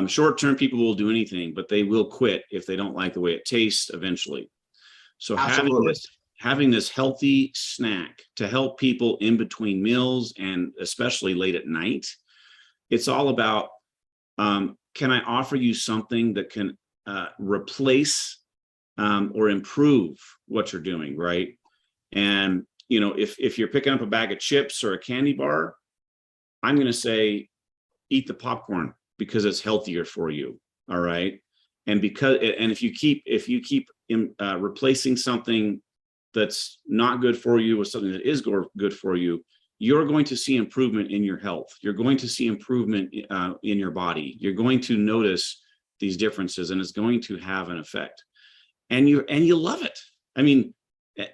Short term, people will do anything, but they will quit if they don't like the way it tastes eventually. So having this healthy snack to help people in between meals and especially late at night, it's all about, can I offer you something that can replace or improve what you're doing, right? And if you're picking up a bag of chips or a candy bar, I'm going to say eat the popcorn because it's healthier for you. All right. And if you keep replacing something that's not good for you with something that is good for you, you're going to see improvement in your health. You're going to see improvement in your body. You're going to notice these differences, and it's going to have an effect. And you love it. I mean,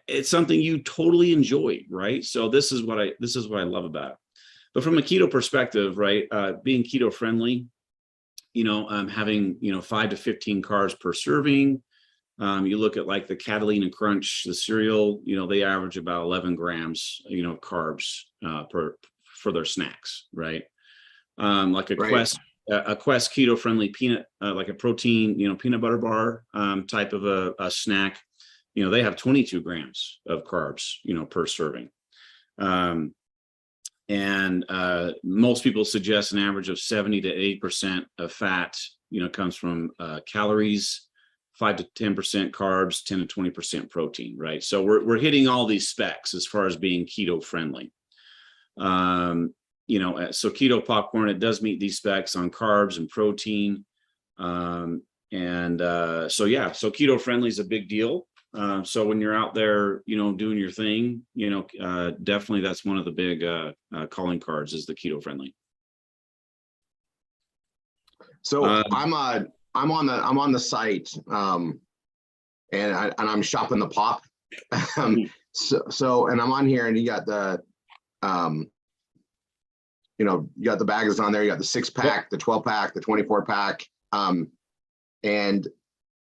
it's something you totally enjoy, right? So this is what I love about it. But from a keto perspective, right, being keto friendly, having 5 to 15 carbs per serving. You look at like the Catalina Crunch, the cereal, they average about 11 grams, carbs for their snacks, right? Like a Quest keto friendly peanut, like a protein, peanut butter bar type of a snack, they have 22 grams of carbs, per serving. And most people suggest an average of 70 to 80% of fat, comes from calories, 5 to 10% carbs, 10 to 20% protein, right? So we're hitting all these specs as far as being keto friendly. So keto popcorn, it does meet these specs on carbs and protein. So keto friendly is a big deal. So when you're out there, doing your thing, definitely that's one of the big calling cards is the keto friendly. So I'm on the site, and I'm shopping the pop. So and I'm on here, and you got the you got the bags on there. You got the 6-pack, the 12-pack, the 24-pack, and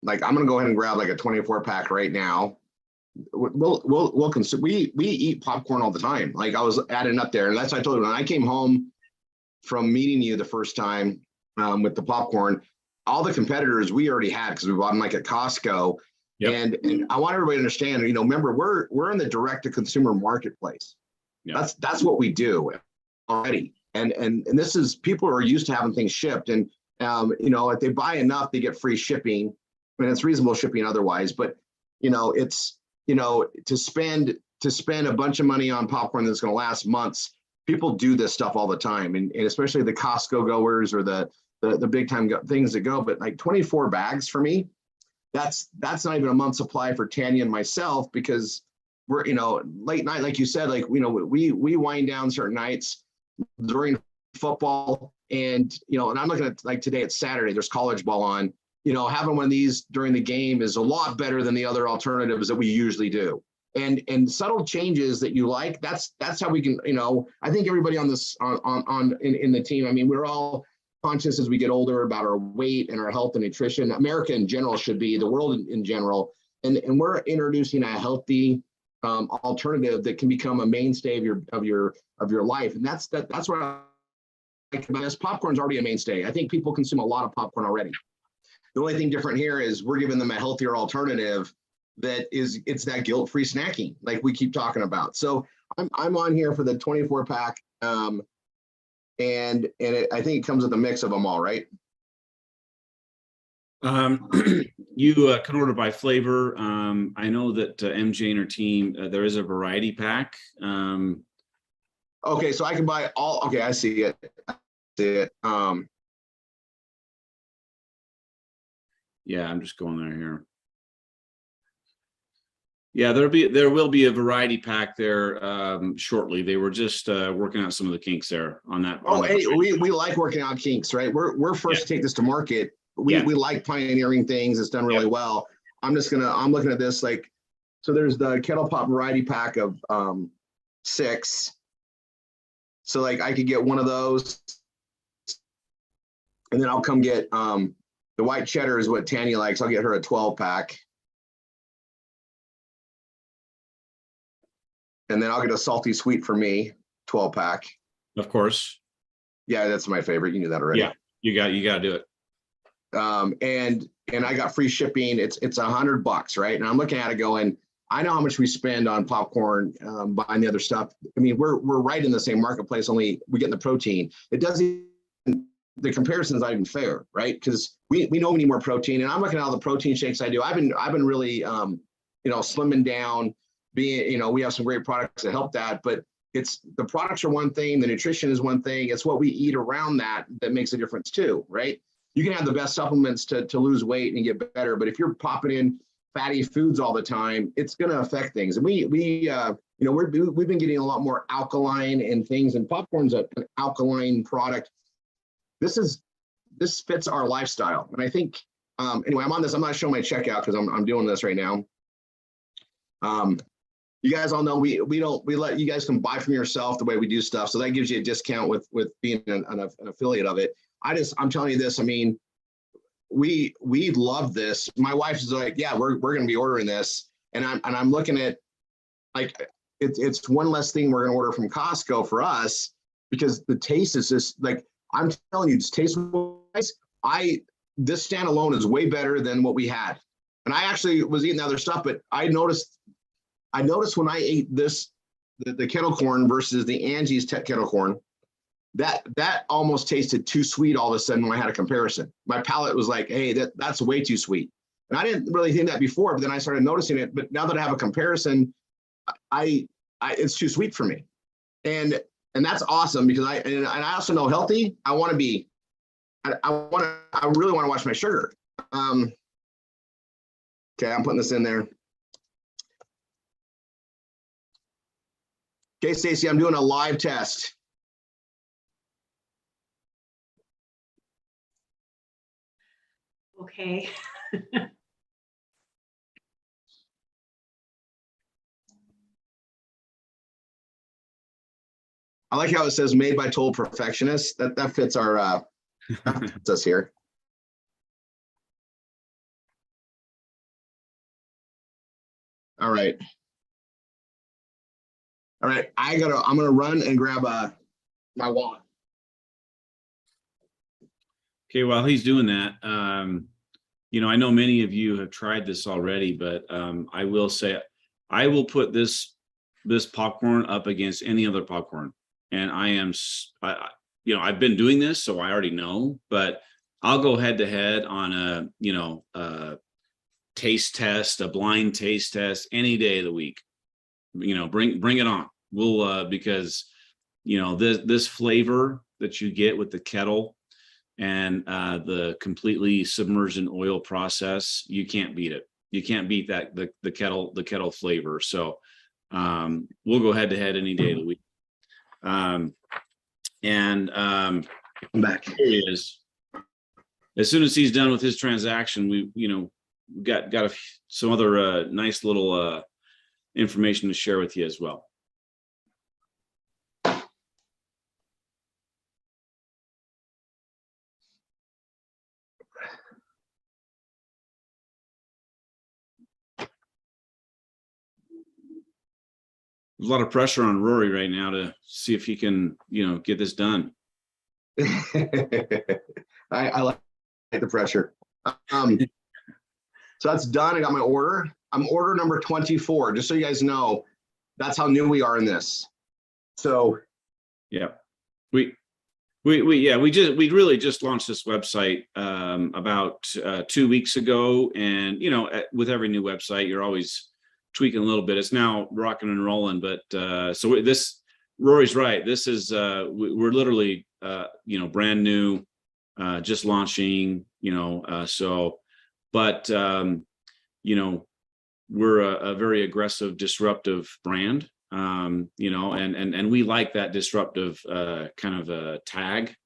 like, I'm gonna go ahead and grab like a 24-pack right now. We'll consume. We eat popcorn all the time. Like, I was adding up there, and that's what I told you when I came home from meeting you the first time with the popcorn. All the competitors we already had because we bought them like at Costco. Yep. And I want everybody to understand. Remember, we're in the direct to consumer marketplace. Yep. That's what we do already. And this is, people are used to having things shipped, and if they buy enough, they get free shipping. I mean, it's reasonable shipping otherwise, but it's to spend a bunch of money on popcorn that's going to last months. People do this stuff all the time, and especially the Costco goers or the big time things that go. But like 24 bags for me, that's not even a month's supply for Tanya and myself, because we're, late night, like you said, like, we wind down certain nights during football, and, and I'm looking at, like, today it's Saturday, there's college ball on, having one of these during the game is a lot better than the other alternatives that we usually do. And subtle changes that you like, that's how we can, I think everybody on this, in the team, I mean, we're all conscious as we get older about our weight and our health and nutrition. America in general should be, the world in general. And we're introducing a healthy alternative that can become a mainstay of your life. And that's what I like about this. Popcorn's already a mainstay. I think people consume a lot of popcorn already. The only thing different here is we're giving them a healthier alternative it's that guilt-free snacking, like we keep talking about. So I'm on here for the 24 pack. And I think it comes with a mix of them all, right? You can order by flavor. I know that MJ and her team, there is a variety pack. Okay, so I can buy all. Okay, I see it. Yeah, I'm just going there here. Yeah, there will be a variety pack there shortly. They were just working out some of the kinks there on that. Hey, we like working out kinks, right? We're first to take this to market. We like pioneering things. It's done really well. I'm looking at this, like, so there's the Kettle Pop variety pack of 6. So, like, I could get one of those, and then I'll come get the white cheddar is what Tanya likes. I'll get her a 12 pack. And then I'll get a salty sweet for me, 12 pack. Of course. Yeah, that's my favorite. You knew that already. Yeah, you got to do it. And I got free shipping. It's $100, right? And I'm looking at it going, I know how much we spend on popcorn, buying the other stuff. I mean, we're right in the same marketplace, only we get the protein. It doesn't, the comparison is not even fair, right? Because we know we need more protein. And I'm looking at all the protein shakes I do. I've been really slimming down. We have some great products that help that, but it's the products are one thing, the nutrition is one thing. It's what we eat around that makes a difference too, right? You can have the best supplements to lose weight and get better, but if you're popping in fatty foods all the time, it's going to affect things. And we've been getting a lot more alkaline and things, and popcorn's an alkaline product. This fits our lifestyle, and I think anyway, I'm on this. I'm not showing my checkout because I'm doing this right now. You guys all know we let you guys can buy from yourself the way we do stuff. So that gives you a discount with being an affiliate of it. I'm telling you this, I mean, we love this. My wife is like, yeah, we're going to be ordering this. And I'm looking at, like, it's one less thing we're going to order from Costco for us, because the taste is just like, I'm telling you, taste wise, this standalone is way better than what we had. And I actually was eating the other stuff, but I noticed when I ate this, the kettle corn versus the Angie's kettle corn, that almost tasted too sweet all of a sudden when I had a comparison. My palate was like, hey, that's way too sweet. And I didn't really think that before, but then I started noticing it. But now that I have a comparison, it's too sweet for me. And that's awesome, because I also know healthy. I want to be, I really want to watch my sugar. Okay, I'm putting this in there. Okay, Stacy, I'm doing a live test. Okay. I like how it says made by total perfectionists. That fits our that fits us here. All right. All right, I'm gonna run and grab my wallet. Okay, while he's doing that, I know many of you have tried this already, but I will say I will put this popcorn up against any other popcorn. And I've been doing this, so I already know, but I'll go head to head on a taste test, a blind taste test any day of the week. Bring it on. We'll because this flavor that you get with the kettle, and the completely submerged in oil process, you can't beat it. You can't beat that the kettle flavor. So we'll go head to head any day of the week. I'm back. Here he is. As soon as he's done with his transaction, we got some other nice little information to share with you as well. There's a lot of pressure on Rory right now to see if he can, get this done. I like the pressure. So that's done. I got my order. I'm order number 24. Just so you guys know, that's how new we are in this. So yeah, we really just launched this website about 2 weeks ago, and with every new website, you're always tweaking a little bit. It's now rocking and rolling, but so this, Rory's right. This is we're literally brand new, just launching. We're a very aggressive, disruptive brand. And we like that disruptive kind of a tag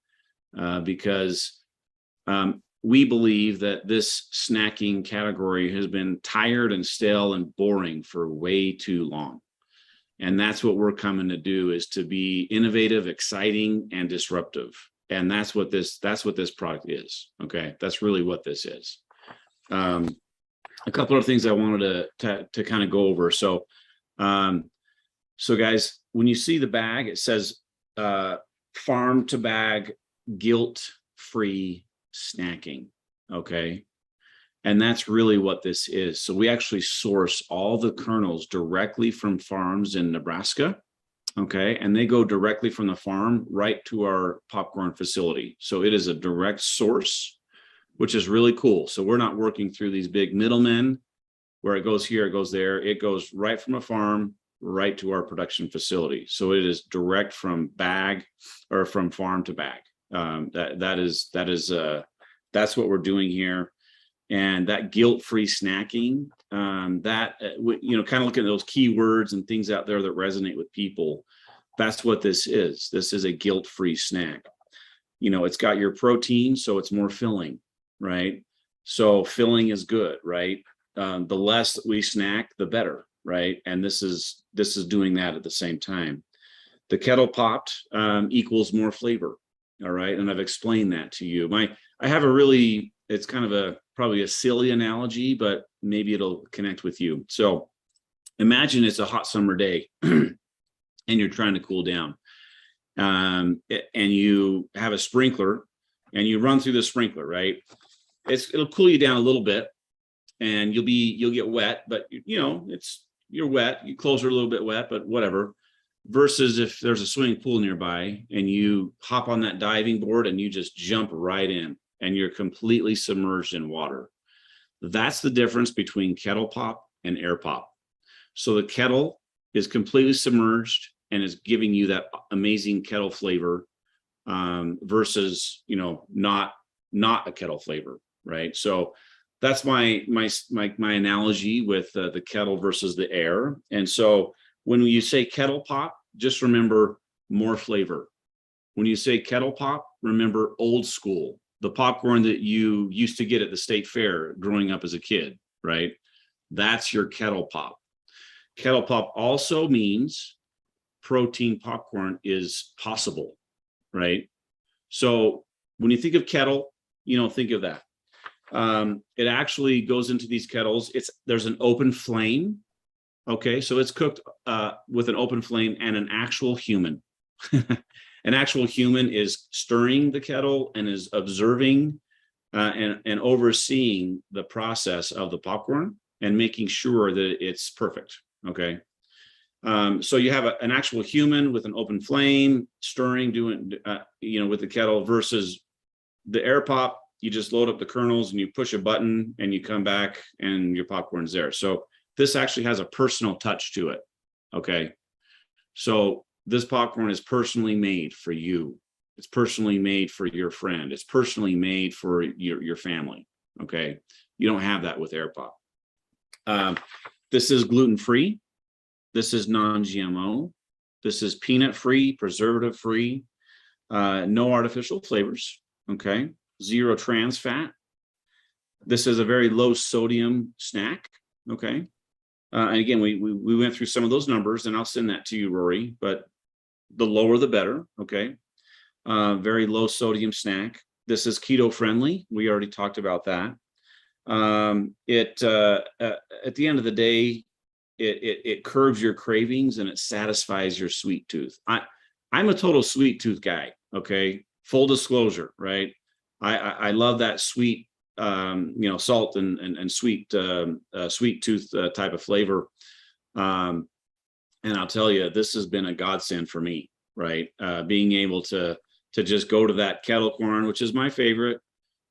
because we believe that this snacking category has been tired and stale and boring for way too long. And that's what we're coming to do, is to be innovative, exciting, and disruptive. And that's what this product is. Okay, that's really what this is. A couple of things I wanted to kind of go over. So guys, when you see the bag, it says farm to bag, guilt-free snacking. Okay. And that's really what this is. So we actually source all the kernels directly from farms in Nebraska. Okay. And they go directly from the farm right to our popcorn facility. So it is a direct source, which is really cool. So we're not working through these big middlemen where it goes here, it goes there. It goes right from a farm right to our production facility. So it is direct from bag or from farm to bag. That's what we're doing here. And that guilt-free snacking, kind of looking at those keywords and things out there that resonate with people. That's what this is. This is a guilt-free snack. It's got your protein, so it's more filling, right? So filling is good, right? The less that we snack, the better, right? And this is doing that at the same time. The kettle popped equals more flavor, all right? And I've explained that to you. I have it's kind of probably a silly analogy, but maybe it'll connect with you. So imagine it's a hot summer day and you're trying to cool down. And you have a sprinkler and you run through the sprinkler, right? It'll cool you down a little bit and you'll get wet, but you're wet, your clothes are a little bit wet, but whatever. Versus if there's a swimming pool nearby and you hop on that diving board and you just jump right in and you're completely submerged in water. That's the difference between kettle pop and air pop. So the kettle is completely submerged and is giving you that amazing kettle flavor versus, not a kettle flavor, right? So that's my analogy with the kettle versus the air. And so when you say kettle pop, just remember more flavor. When you say kettle pop, remember old school, the popcorn that you used to get at the state fair growing up as a kid, right? That's your kettle pop. Kettle pop also means protein popcorn is possible, right? So when you think of kettle, think of that. It actually goes into these kettles. There's an open flame. Okay, so it's cooked with an open flame and an actual human. An actual human is stirring the kettle and is observing and overseeing the process of the popcorn and making sure that it's perfect. Okay, so you have an actual human with an open flame stirring, doing with the kettle, versus the air pop. You just load up the kernels and you push a button and you come back and your popcorn's there. So this actually has a personal touch to it. Okay, so this popcorn is personally made for you. It's personally made for your friend. It's personally made for your family. Okay. You don't have that with Air Pop. This is gluten-free. This is non-GMO. This is peanut-free, preservative-free, no artificial flavors. Okay. 0 trans fat. This is a very low sodium snack. Okay. And again, we went through some of those numbers, and I'll send that to you, Rory, but the lower the better. Okay. Very low sodium snack. This is keto friendly. We already talked about that. At the end of the day, it curbs your cravings and it satisfies your sweet tooth. I'm a total sweet tooth guy. Okay. Full disclosure, right? I love that sweet, salt and sweet, sweet tooth type of flavor. And I'll tell you, this has been a godsend for me, right? Being able to just go to that kettle corn, which is my favorite,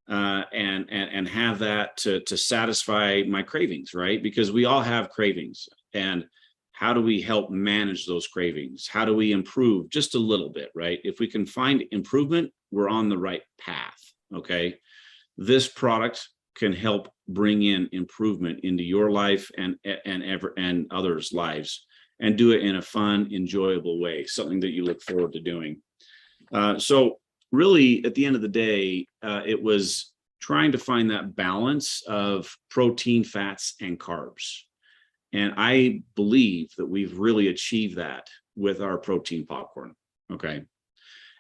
and have that to satisfy my cravings, right? Because we all have cravings, and how do we help manage those cravings? How do we improve just a little bit, right? If we can find improvement, we're on the right path, okay? This product can help bring in improvement into your life and others' lives, and do it in a fun, enjoyable way, something that you look forward to doing. So really, at the end of the day, it was trying to find that balance of protein, fats, and carbs. And I believe that we've really achieved that with our protein popcorn. Okay.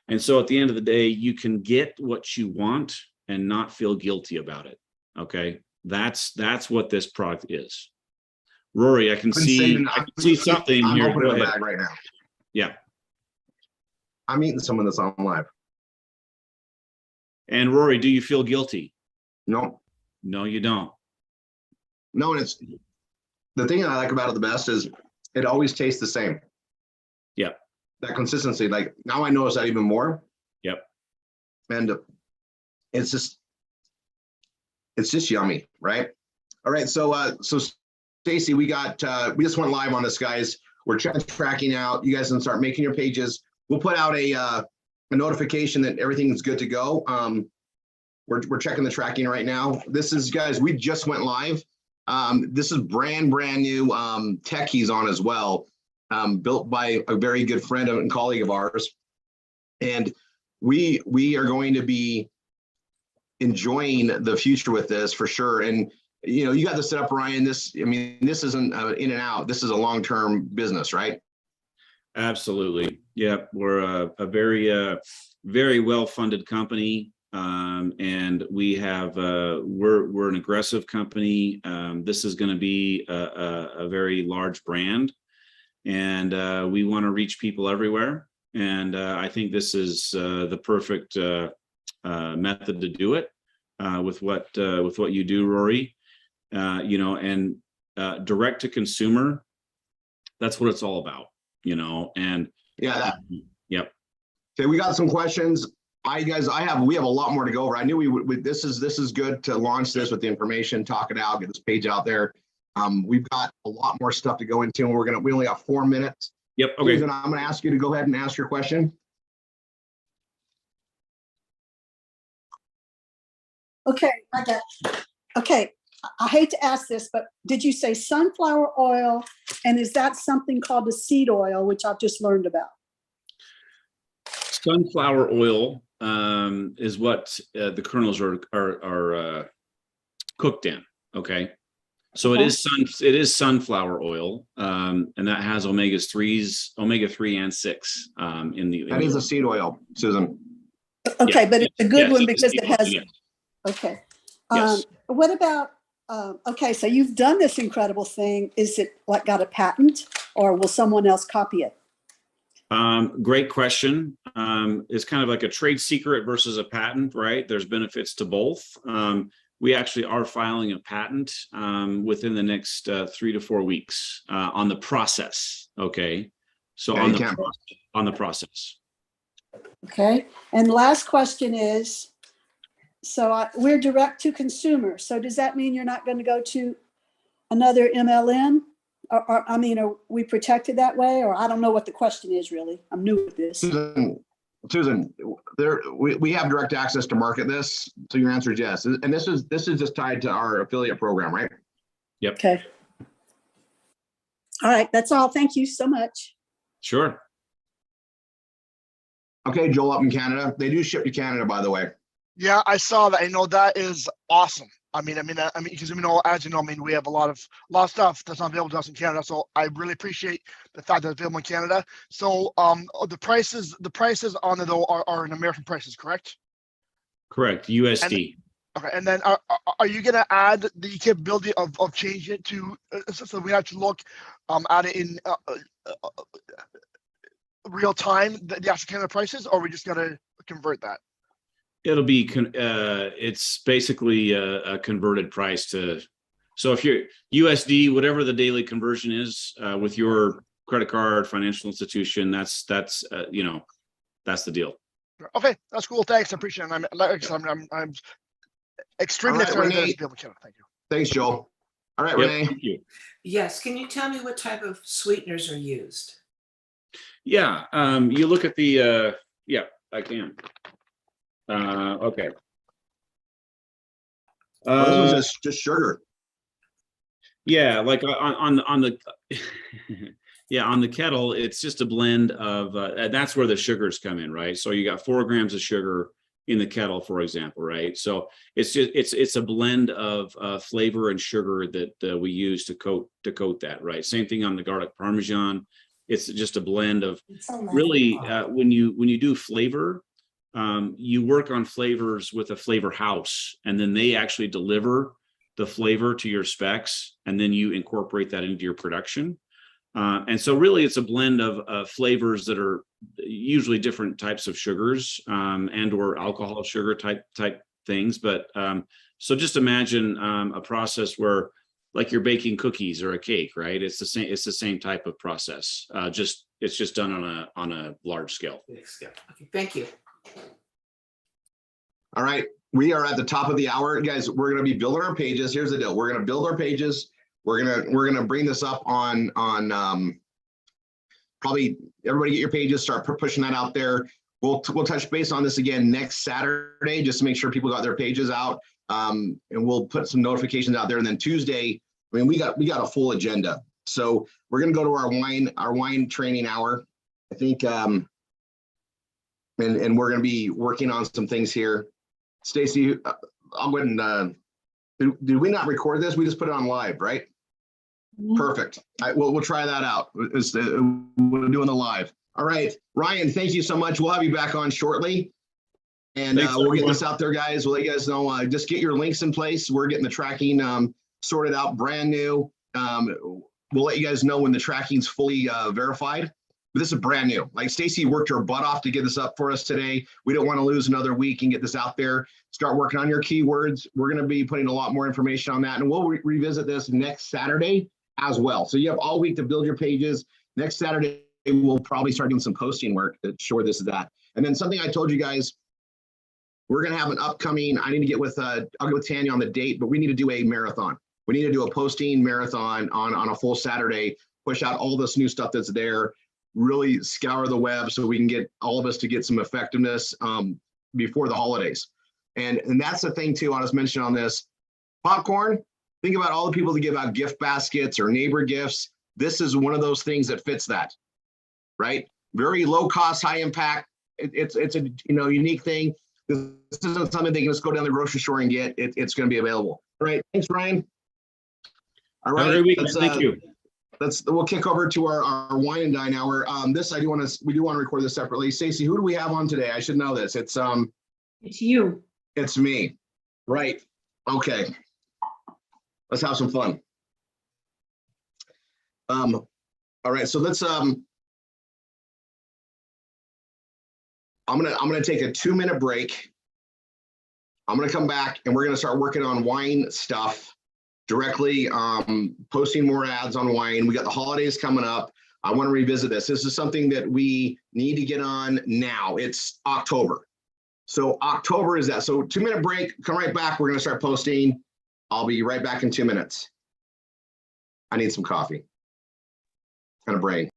And so at the end of the day, you can get what you want and not feel guilty about it. Okay. That's what this product is. Rory, I can see something I'm here. opening the bag right now. Yeah. I'm eating some of this on live. And Rory, do you feel guilty? No, No, you don't. no, and it's the thing that I like about it the best is it always tastes the same. Yep. That consistency, like now I notice that even more. Yep. And it's just yummy, right? All right, so Stacy, we just went live on this, guys. We're tracking out. You guys can start making your pages. We'll put out a notification that everything's good to go. We're checking the tracking right now. This is, guys, we just went live. This is brand new tech he's on as well, built by a very good friend and colleague of ours. And we are going to be enjoying the future with this for sure. And you got this set up, Ryan. This isn't in and out. This is a long-term business, right? Absolutely. Yep. We're a very well-funded company. And we have, we're an aggressive company. This is going to be a very large brand, and we want to reach people everywhere. And I think this is the perfect method to do it with what you do, Rory. And direct to consumer, that's what it's all about, and yeah. Yep. Okay, we got some questions. We have a lot more to go over. I knew we would. This is good to launch this with the information, talk it out, get this page out there. We've got a lot more stuff to go into, and we only got 4 minutes. Yep. Okay. Susan, I'm going to ask you to go ahead and ask your question. Okay, I got. Okay, I hate to ask this, but did you say sunflower oil, and is that something called the seed oil, which I've just learned about? Sunflower oil is what the kernels are cooked in. Okay, so it is sunflower oil, and that has omega 3 and 6 in the. That is a seed oil, Susan. Okay, Yeah, but it's a good one it's because seed it oil, has. yes. Okay. Yes. What about? Okay, so you've done this incredible thing. Is it got a patent, or will someone else copy it? Great question. It's kind of like a trade secret versus a patent, right? There's benefits to both. We actually are filing a patent within the next 3 to 4 weeks on the process. Okay, so on the process. Okay, and last question is, so we're direct to consumer. So does that mean you're not going to go to another MLM? Or are we protected that way? Or I don't know what the question is really. I'm new with this. Susan, Susan, we have direct access to market this. So your answer is yes. And this is just tied to our affiliate program, right? Yep. Okay. All right, that's all. Thank you so much. Sure. Okay, Joel up in Canada. They do ship to Canada, by the way. Yeah, I saw that. I know that is awesome. Because as you know, we have a lot of stuff that's not available to us in Canada. So I really appreciate the fact that it's available in Canada. So the prices on it though are in American prices, correct? Correct. USD. Okay, and then are you gonna add the capability of changing it to so we have to look at it in real time, the actual Canada prices, or are we just gonna convert that? It'll be it's basically a converted price to, so if you're USD, whatever the daily conversion is with your credit card, financial institution, that's the deal. Okay, that's cool. Thanks, I appreciate it. I'm extremely All right, excited that Renee. it's able to Canada. Thank you. Thanks, Joel. All right, Yep, Renee. thank you. Yes, can you tell me what type of sweeteners are used? Yeah, you look at the yeah, I can. Okay. This was just sugar. Yeah, like on the yeah, on the kettle, it's just a blend of that's where the sugars come in, right? So you got 4 grams of sugar in the kettle, for example, right? So it's a blend of flavor and sugar that we use to coat that, right? Same thing on the garlic parmesan. It's just a blend of really when you do flavor, you work on flavors with a flavor house, and then they actually deliver the flavor to your specs, and then you incorporate that into your production. And so really it's a blend of flavors that are usually different types of sugars and or alcohol sugar type things. But so just imagine a process where like you're baking cookies or a cake, right? It's the same type of process. It's just done on a large scale. Okay, thank you. All right. We are at the top of the hour. Guys, we're going to be building our pages. Here's the deal. We're going to build our pages. We're gonna bring this up on probably everybody get your pages, start pushing that out there. We'll touch base on this again next Saturday just to make sure people got their pages out, and we'll put some notifications out there. And then Tuesday, we got a full agenda. So we're gonna go to our wine training hour, I think, and we're gonna be working on some things here. Stacy, I'll go ahead and did we not record this? We just put it on live, right? Perfect. We'll try that out. We're doing the live. All right, Ryan, thank you so much. We'll have you back on shortly, and we'll get this out there, guys. We'll let you guys know. Just get your links in place. We're getting the tracking sorted out, brand new. We'll let you guys know when the tracking's fully verified. But this is brand new. Like Stacy worked her butt off to get this up for us today. We don't want to lose another week and get this out there. Start working on your keywords. We're going to be putting a lot more information on that, and we'll revisit this next Saturday as well. So you have all week to build your pages. Next Saturday, we'll probably start doing some posting work to show this is that. And then something I told you guys, we're going to have an upcoming, I need to get with, I'll get with Tanya on the date, but we need to do a marathon. We need to do a posting marathon on a full Saturday, push out all this new stuff that's there, really scour the web so we can get all of us to get some effectiveness before the holidays. And that's the thing too, I was mentioning on this, popcorn, think about all the people that give out gift baskets or neighbor gifts. This is one of those things that fits that, right? Very low cost, high impact. It's a unique thing. This isn't something they can just go down the grocery store and get. It's going to be available. All right, thanks, Ryan. All right, Thank you. We'll kick over to our wine and dine hour. We do want to record this separately. Stacey, who do we have on today? I should know this. It's you. It's me, right? Okay. Let's have some fun. All right, so let's I'm gonna take a 2-minute break. I'm gonna come back and we're gonna start working on wine stuff directly, posting more ads on wine. We got the holidays coming up. I want to revisit this. This is something that we need to get on now. It's October. So October is that. So 2-minute break, come right back. We're gonna start posting. I'll be right back in 2 minutes. I need some coffee and a brain.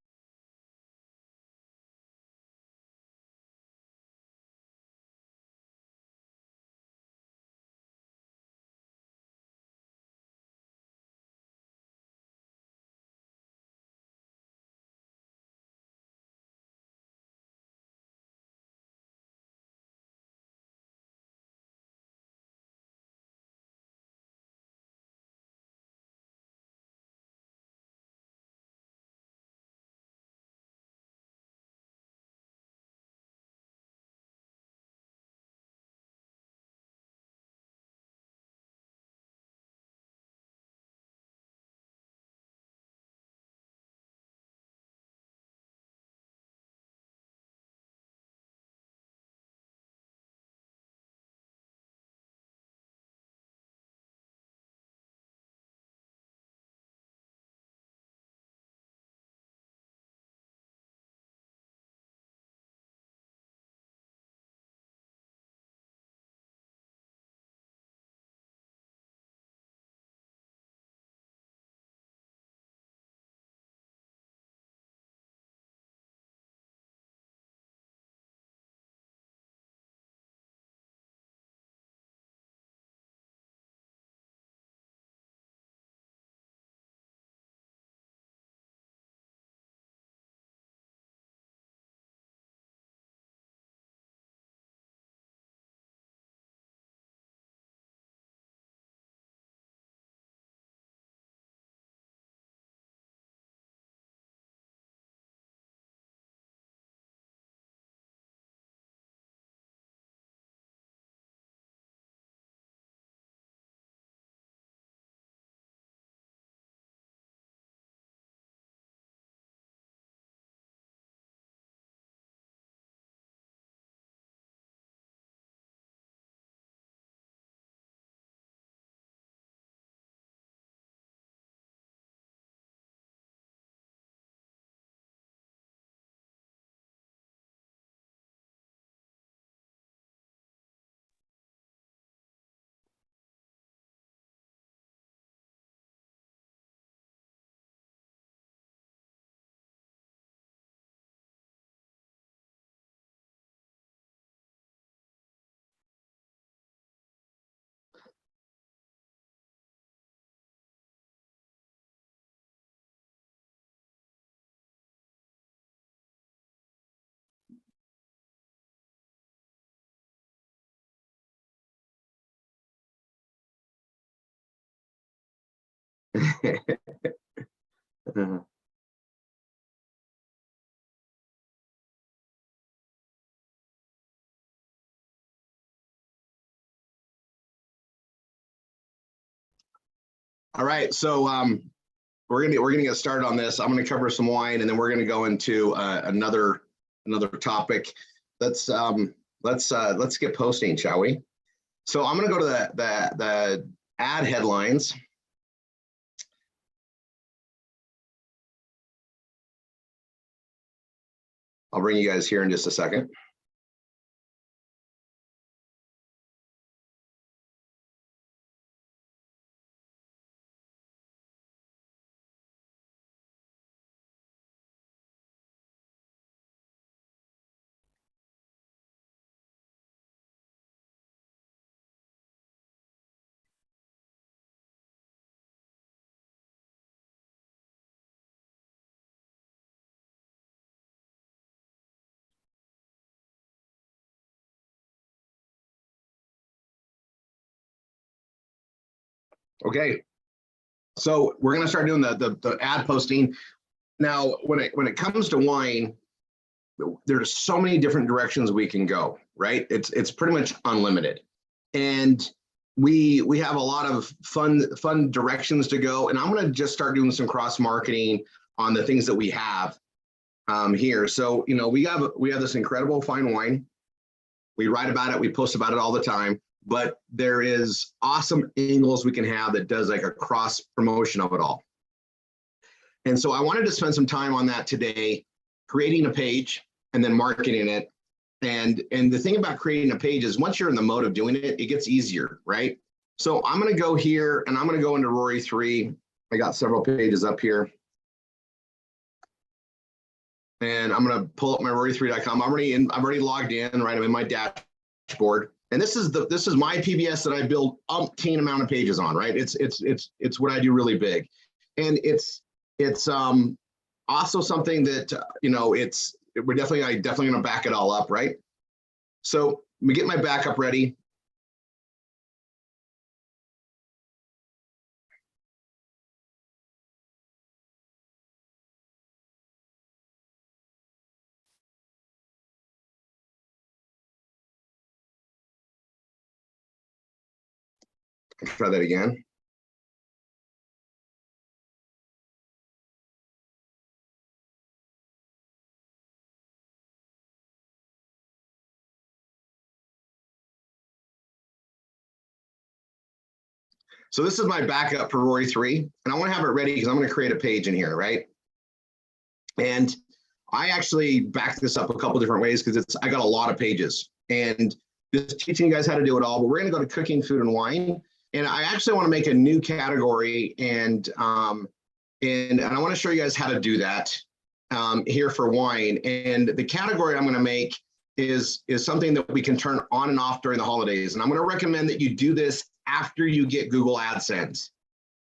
All right, so we're gonna get started on this. I'm gonna cover some wine, and then we're gonna go into another topic. Let's get posting, shall we? So I'm gonna go to the ad headlines. I'll bring you guys here in just a second. Okay, so we're gonna start doing the ad posting. Now, when it comes to wine, there's so many different directions we can go, right? It's pretty much unlimited. And we have a lot of fun directions to go. And I'm gonna just start doing some cross marketing on the things that we have here. So, you know, we have this incredible fine wine. We write about it, we post about it all the time, but there is awesome angles we can have that does like a cross promotion of it all. And so I wanted to spend some time on that today, creating a page and then marketing it. And the thing about creating a page is once you're in the mode of doing it, it gets easier, right? So I'm gonna go here and I'm gonna go into Rory 3. I got several pages up here. And I'm gonna pull up my rory3.com. I'm already logged in, right? I'm in my dashboard. And this is my PBS that I build umpteen amount of pages on, right? It's what I do really big. And it's also something that, you know, we're definitely gonna back it all up, right? So let me get my backup ready. Let's try that again. So this is my backup for Rory 3, and I want to have it ready because I'm going to create a page in here, right? And I actually backed this up a couple different ways because I got a lot of pages and just teaching you guys how to do it all. But we're going to go to cooking, food, and wine. And I actually want to make a new category, and I want to show you guys how to do that here for wine. And the category I'm going to make is something that we can turn on and off during the holidays. And I'm going to recommend that you do this after you get Google AdSense.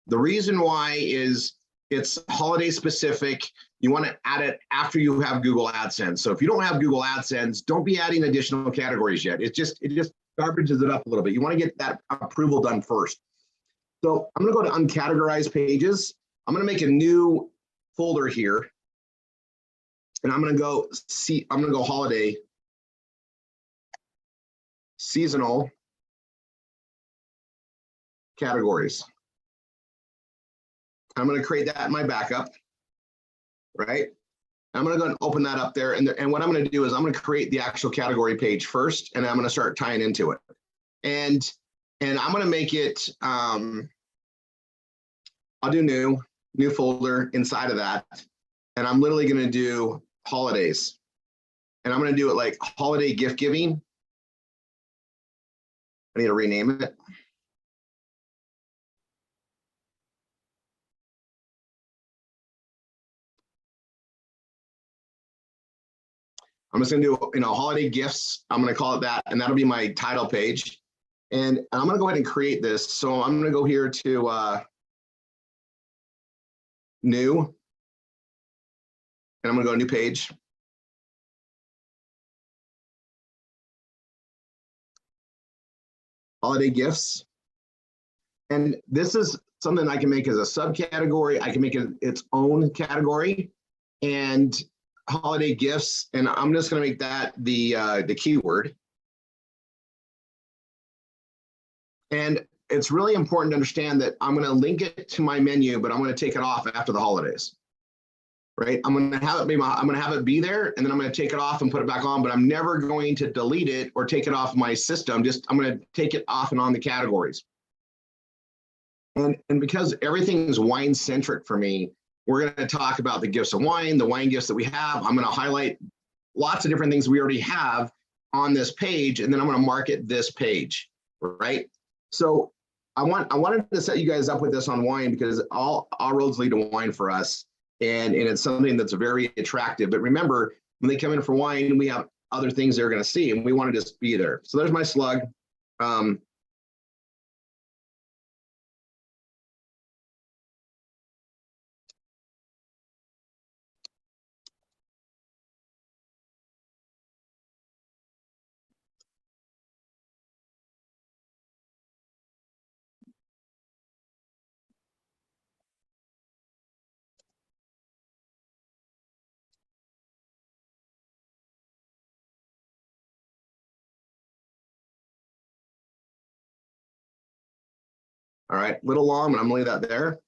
The reason why is it's holiday specific. You want to add it after you have Google AdSense. So if you don't have Google AdSense, don't be adding additional categories yet. It just garbages it up a little bit. You want to get that approval done first. So I'm going to go to uncategorized pages. I'm going to make a new folder here. And I'm going to go holiday, seasonal categories. I'm going to create that in my backup, right? I'm going to go and open that up there. And what I'm going to do is I'm going to create the actual category page first, and I'm going to start tying into it. And I'm going to make it, I'll do new folder inside of that. And I'm literally going to do holidays. And I'm going to do it like holiday gift giving. I need to rename it. I'm just gonna do, holiday gifts. I'm gonna call it that, and that'll be my title page. And I'm gonna go ahead and create this. So I'm gonna go here to new, and I'm gonna go to new page. Holiday gifts. And this is something I can make as a subcategory. I can make it its own category, and holiday gifts. And I'm just going to make that the keyword. And it's really important to understand that I'm going to link it to my menu, but I'm going to take it off after the holidays. Right? I'm going to have it be there, and then I'm going to take it off and put it back on, but I'm never going to delete it or take it off my system. I'm going to take it off and on the categories. And because everything is wine centric for me, we're going to talk about the gifts of wine, the wine gifts that we have. I'm going to highlight lots of different things we already have on this page, and then I'm going to market this page, right? So I wanted to set you guys up with this on wine, because all roads lead to wine for us. And it's something that's very attractive. But remember, when they come in for wine, we have other things they're going to see, and we want to just be there. So there's my slug. All right, little long, but I'm gonna leave that there.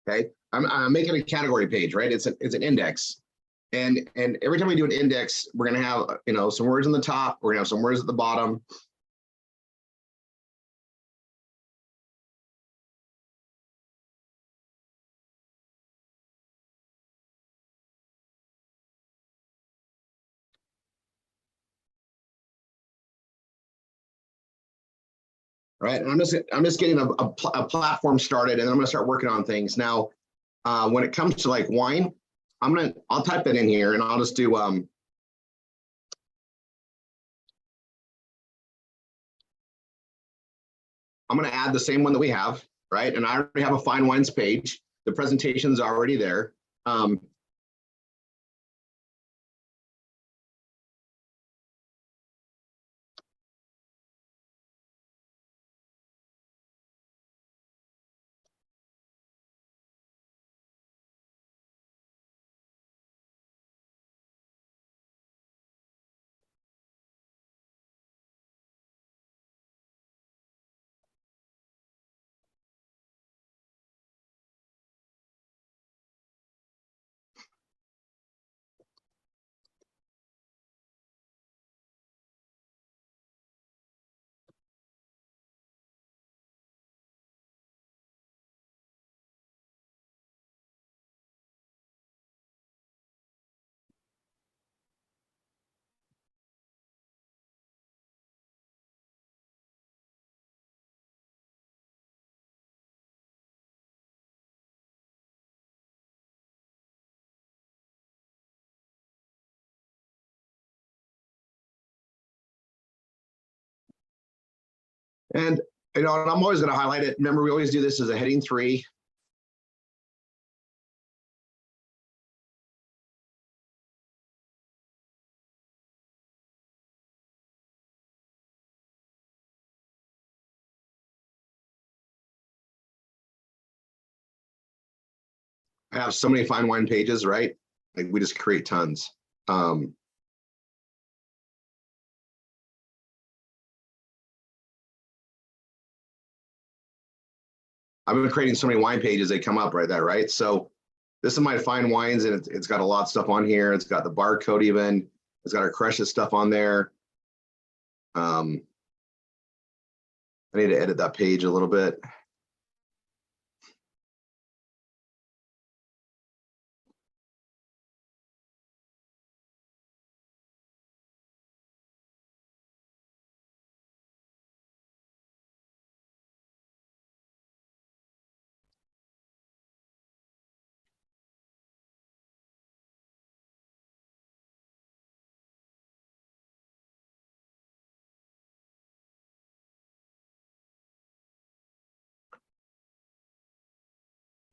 Okay, I'm making a category page, right? It's an index, and every time we do an index, we're gonna have some words on the top. We're gonna have some words at the bottom. Right, and I'm just getting a platform started, and I'm gonna start working on things now. When it comes to like wine, I'll type it in here, and I'll just do I'm going to add the same one that we have, right? And I already have a fine wines page. The presentation's already there. And and I'm always going to highlight it. Remember, we always do this as a heading 3. I have so many fine wine pages, right? Like we just create tons. I've been creating so many wine pages, they come up right there, right? So this is my fine wines, and it's got a lot of stuff on here. It's got the barcode even. It's got our Crushes stuff on there. I need to edit that page a little bit.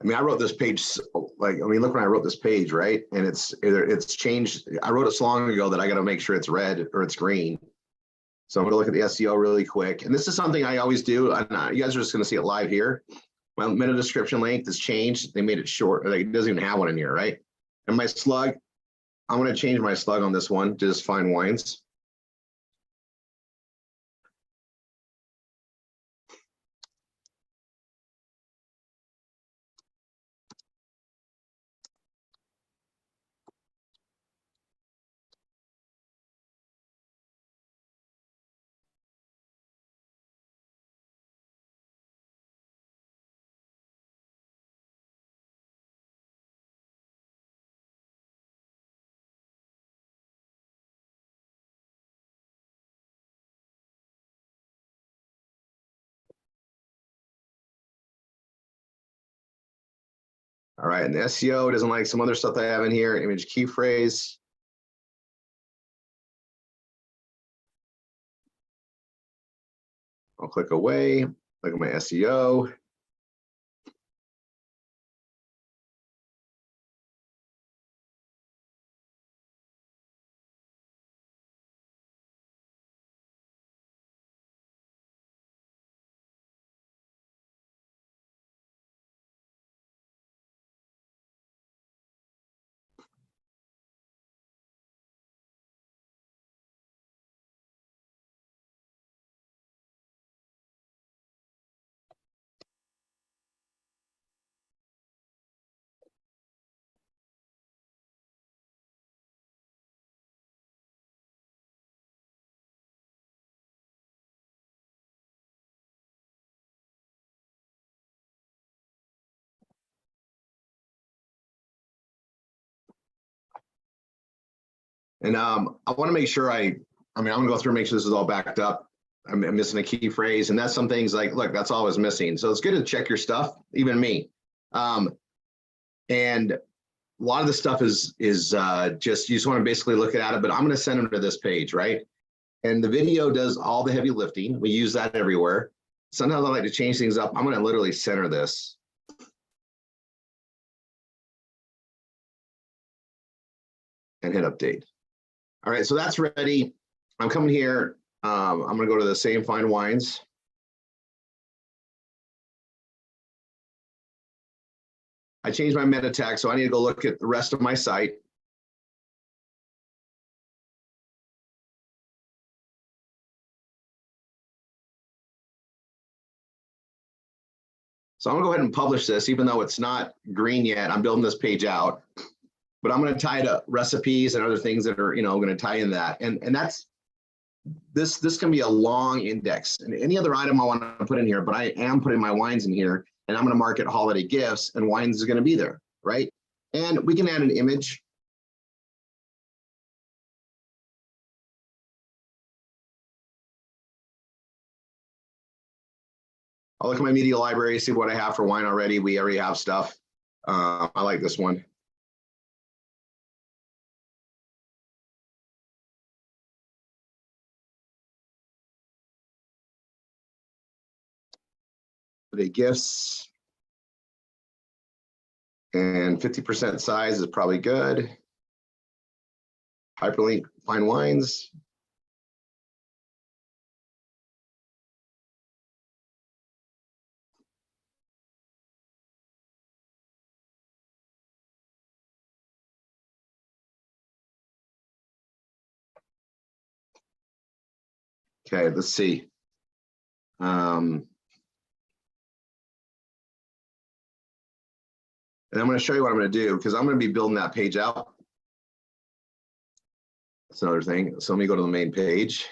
I mean, I wrote this page, like, I mean, look when I wrote this page, right? And it's changed. I wrote it so long ago that I got to make sure it's red or it's green. So I'm going to look at the SEO really quick. And this is something I always do. You guys are just going to see it live here. My meta description length has changed. They made it short. Like, it doesn't even have one in here, right? And my slug, I'm going to change my slug on this one to just fine wines. All right, and the SEO doesn't like some other stuff that I have in here. Image key phrase. I'll click away, look at my SEO. And I want to make sure I'm gonna go through and make sure this is all backed up. I'm missing a key phrase, and that's some things like, look, that's all I was missing. So it's good to check your stuff, even me. And a lot of the stuff is just, you just want to basically look at it, but I'm going to send them to this page, right? And the video does all the heavy lifting. We use that everywhere. Sometimes I like to change things up. I'm going to literally center this. And hit update. All right, so that's ready. I'm coming here. I'm going to go to the same fine wines. I changed my meta tag, so I need to go look at the rest of my site. So I'm gonna go ahead and publish this, even though it's not green yet. I'm building this page out, but I'm gonna tie to recipes and other things that are, gonna tie in that. And that's, this can be a long index, and any other item I want to put in here, but I am putting my wines in here, and I'm gonna market holiday gifts, and wines is gonna be there, right? And we can add an image. I'll look at my media library, see what I have for wine already. We already have stuff. I like this one. The gifts. And 50% size is probably good. Hyperlink fine wines. Okay, let's see. And I'm going to show you what I'm going to do because I'm going to be building that page out. That's another thing. So let me go to the main page.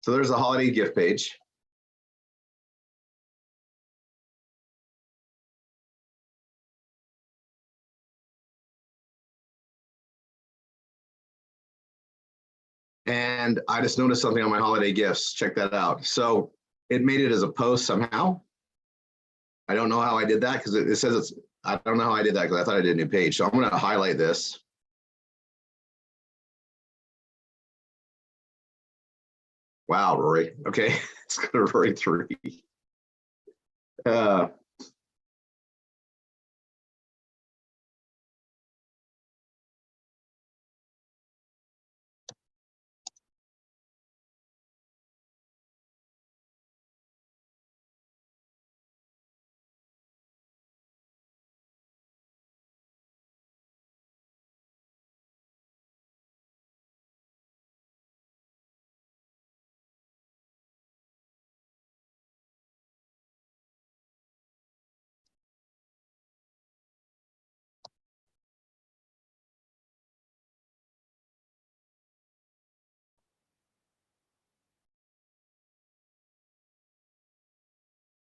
So there's the holiday gift page. And I just noticed something on my holiday gifts. Check that out. So it made it as a post somehow. I don't know how I did that because it says it's, I don't know how I did that because I thought I did a new page. So I'm going to highlight this. Wow, Rory. Okay, let's go to Rory 3.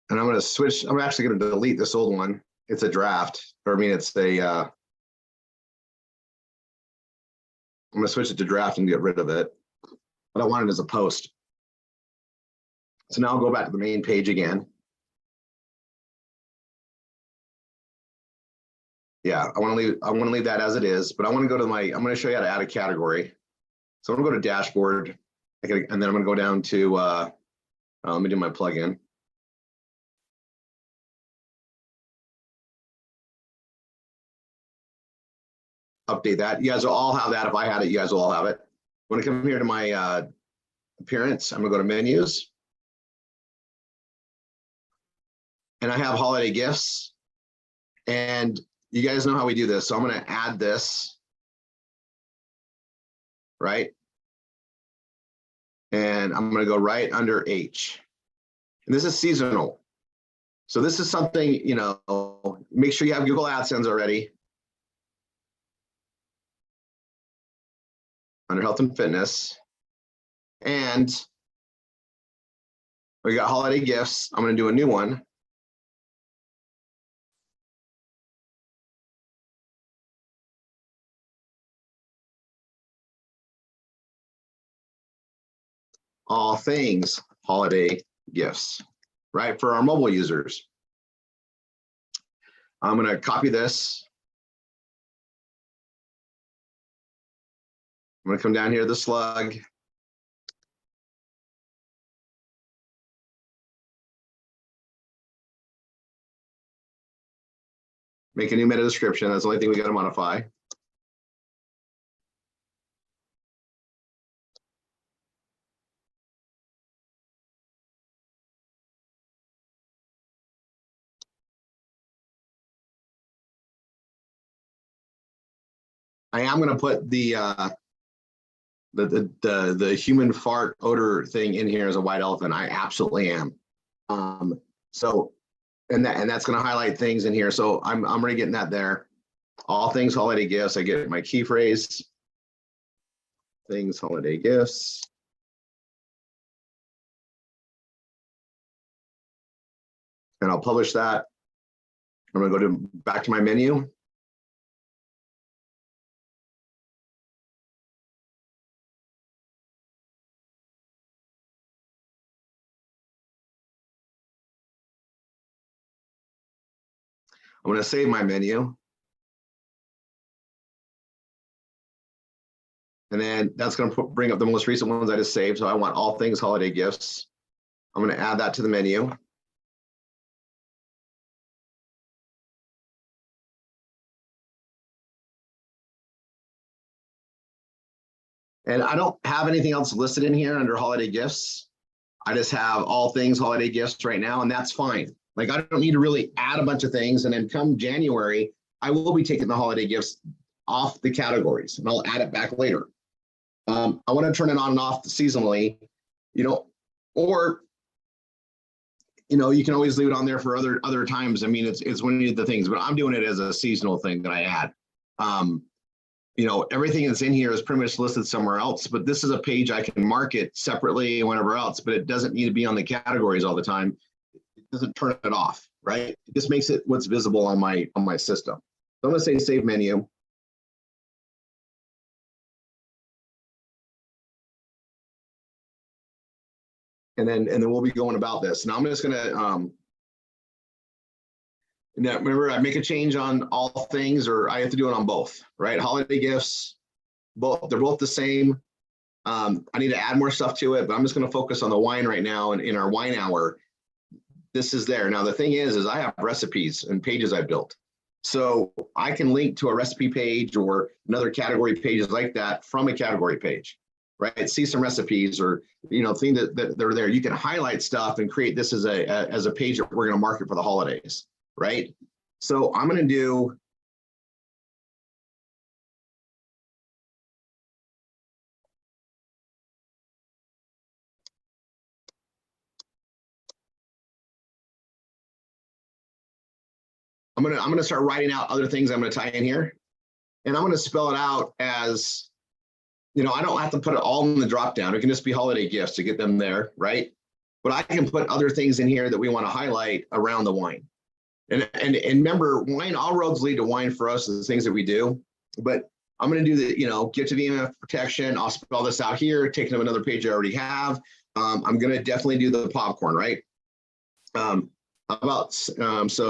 And I'm going to switch. I'm actually going to delete this old one. It's a draft, or I mean, it's a, I'm going to switch it to draft and get rid of it. But I want it as a post. So now I'll go back to the main page again. Yeah, I want to leave that as it is, but I want to go to my, I'm going to show you how to add a category. So I'm going to go to dashboard, and then I'm going to go down to, let me do my plugin. Update that. You guys will all have that. If I had it, you guys will all have it. When I come here to my appearance, I'm going to go to menus. And I have holiday gifts. And you guys know how we do this. So I'm going to add this. Right? And I'm going to go right under H. And this is seasonal. So this is something, you know, make sure you have Google AdSense already. Under health and fitness. And we got holiday gifts. I'm going to do a new one. All things holiday gifts, right? For our mobile users. I'm going to copy this. I'm going to come down here to the slug. Make a new meta description. That's the only thing we got to modify. I am going to put the human fart odor thing in here as a white elephant. I absolutely am. So, and that's going to highlight things in here. So I'm already getting that there. All things holiday gifts. I get my key phrase. Things holiday gifts. And I'll publish that. I'm going to go back to my menu. I'm going to save my menu. And then that's going to bring up the most recent ones I just saved. So I want all things holiday gifts. I'm going to add that to the menu. And I don't have anything else listed in here under holiday gifts. I just have all things holiday gifts right now, and that's fine. Like, I don't need to really add a bunch of things. And then come January, I will be taking the holiday gifts off the categories and I'll add it back later. I want to turn it on and off seasonally, or, you can always leave it on there for other times. I mean, it's when you need the things, but I'm doing it as a seasonal thing that I add. Everything that's in here is pretty much listed somewhere else, but this is a page I can market separately and whatever else, but it doesn't need to be on the categories all the time. It doesn't turn it off, right? It just makes it what's visible on my system. So I'm going to say save menu. And then we'll be going about this. Now I'm just going to, now remember, I make a change on all things, or I have to do it on both, right? Holiday gifts, they're both the same. I need to add more stuff to it, but I'm just going to focus on the wine right now. And in our wine hour, this is there. Now, the thing is I have recipes and pages I built. So I can link to a recipe page or another category pages like that from a category page, right? See some recipes or, things that they're there. You can highlight stuff and create this as a page that we're going to market for the holidays, right? So I'm going to do, I'm going to start writing out other things I'm going to tie in here. And I'm going to spell it out as, I don't have to put it all in the drop down. It can just be holiday gifts to get them there, right? But I can put other things in here that we want to highlight around the wine. And remember, wine, all roads lead to wine for us, the things that we do. But I'm going to do the, get to the EMF protection. I'll spell this out here, taking up another page I already have. I'm going to definitely do the popcorn, right? So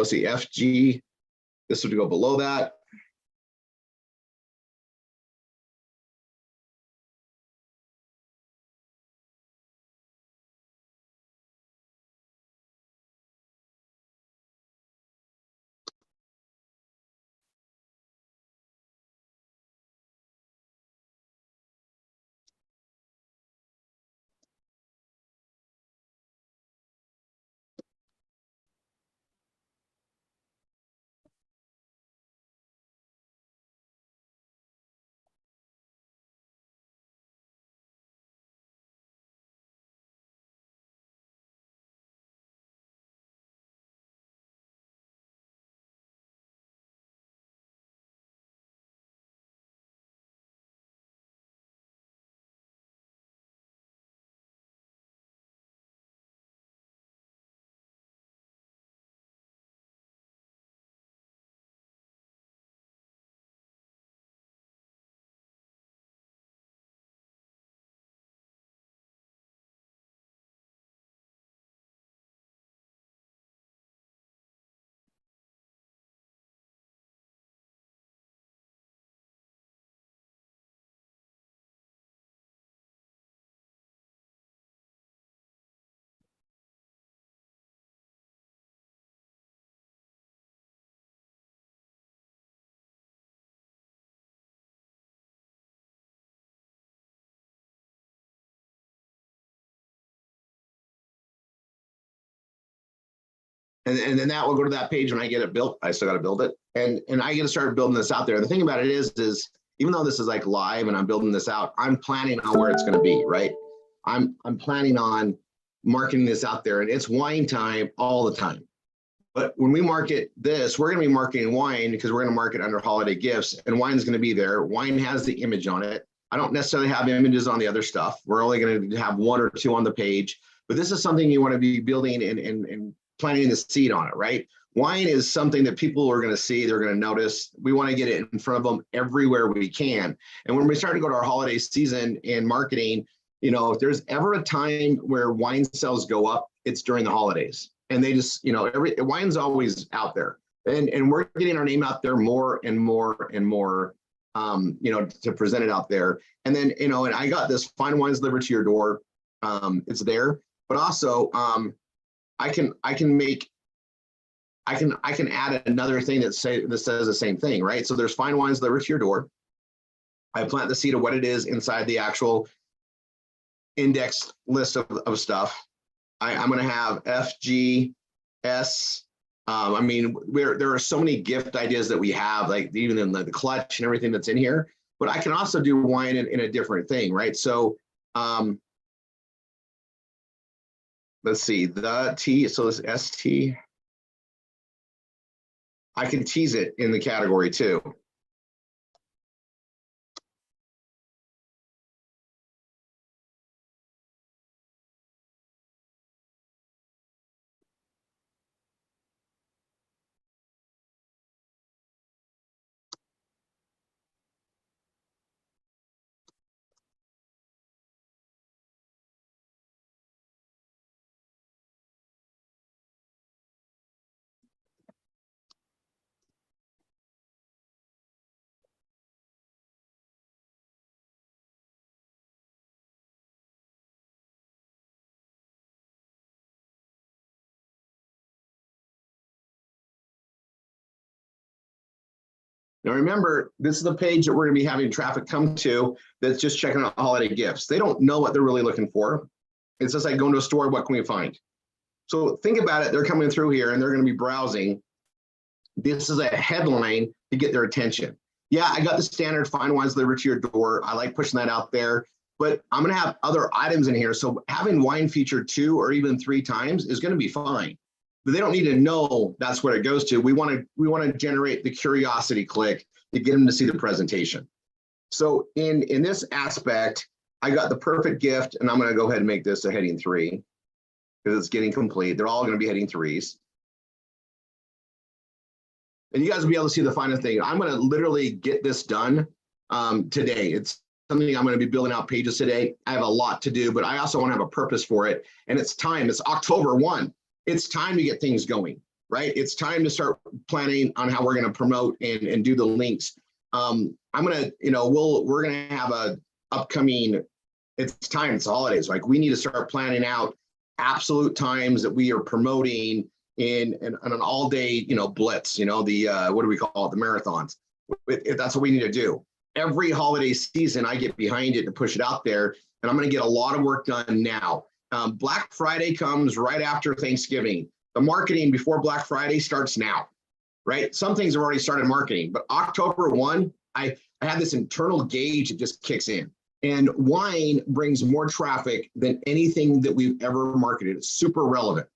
see, FG, this would go below that. And then that will go to that page when I get it built. I still got to build it. And I get to start building this out there. The thing about it is even though this is like live and I'm building this out, I'm planning on where it's going to be, right? I'm planning on marketing this out there, and it's wine time all the time. But when we market this, we're going to be marketing wine because we're going to market under holiday gifts, and wine's going to be there. Wine has the image on it. I don't necessarily have images on the other stuff. We're only going to have 1 or 2 on the page, but this is something you want to be building and planting the seed on it, right? Wine is something that people are going to see, they're going to notice. We want to get it in front of them everywhere we can. And when we start to go to our holiday season in marketing, if there's ever a time where wine sales go up, it's during the holidays. And they just, wine's always out there. And we're getting our name out there more and more and more, to present it out there. And then, and I got this fine wines delivered to your door. It's there, but also, I can add another thing that says the same thing, right? So there's fine wines delivered to your door. I plant the seed of what it is inside the actual index list of stuff. I'm going to have FG, S. I mean, there are so many gift ideas that we have, like even in the clutch and everything that's in here, but I can also do wine in a different thing, right? So let's see, the T, so this ST. I can tease it in the category too. Now remember, this is the page that we're going to be having traffic come to that's just checking out holiday gifts. They don't know what they're really looking for. It's just like going to a store, what can we find? So think about it, they're coming through here and they're going to be browsing. This is a headline to get their attention. Yeah, I got the standard fine wines delivered to your door. I like pushing that out there, but I'm going to have other items in here. So having wine featured 2 or even 3 times is going to be fine. But they don't need to know that's what it goes to. We want to generate the curiosity click to get them to see the presentation. So in this aspect, I got the perfect gift, and I'm going to go ahead and make this a heading 3 because it's getting complete. They're all going to be heading 3s. And you guys will be able to see the final thing. I'm going to literally get this done today. It's something I'm going to be building out pages today. I have a lot to do, but I also want to have a purpose for it. And it's time. It's October 1. It's time to get things going, right? It's time to start planning on how we're going to promote and do the links. I'm going to, we're going to have a upcoming, it's time, it's holidays. Like we need to start planning out absolute times that we are promoting in an all day, blitz, the, what do we call it? The marathons. If that's what we need to do. Every holiday season, I get behind it to push it out there, and I'm going to get a lot of work done now. Black Friday comes right after Thanksgiving. The marketing before Black Friday starts now, right? Some things have already started marketing, but October 1, I have this internal gauge that just kicks in. And wine brings more traffic than anything that we've ever marketed. It's super relevant.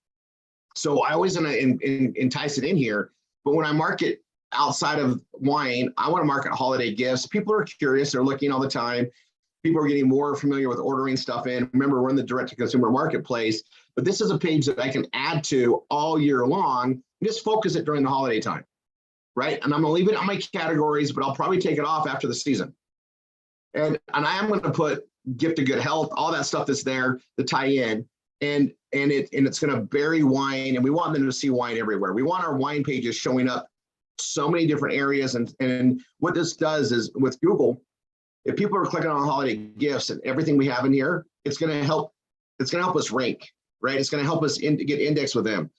So I always want to entice it in here, but when I market outside of wine, I want to market holiday gifts. People are curious, they're looking all the time. People are getting more familiar with ordering stuff in. Remember, we're in the direct-to-consumer marketplace, but this is a page that I can add to all year long and just focus it during the holiday time, right? And I'm gonna leave it on my categories, but I'll probably take it off after the season. And I am gonna put gift of good health, all that stuff that's there to tie in, and it's gonna bury wine, and we want them to see wine everywhere. We want our wine pages showing up so many different areas, and what this does is with Google, if people are clicking on holiday gifts and everything we have in here, it's going to help us rank, right? It's going to help us get indexed with them.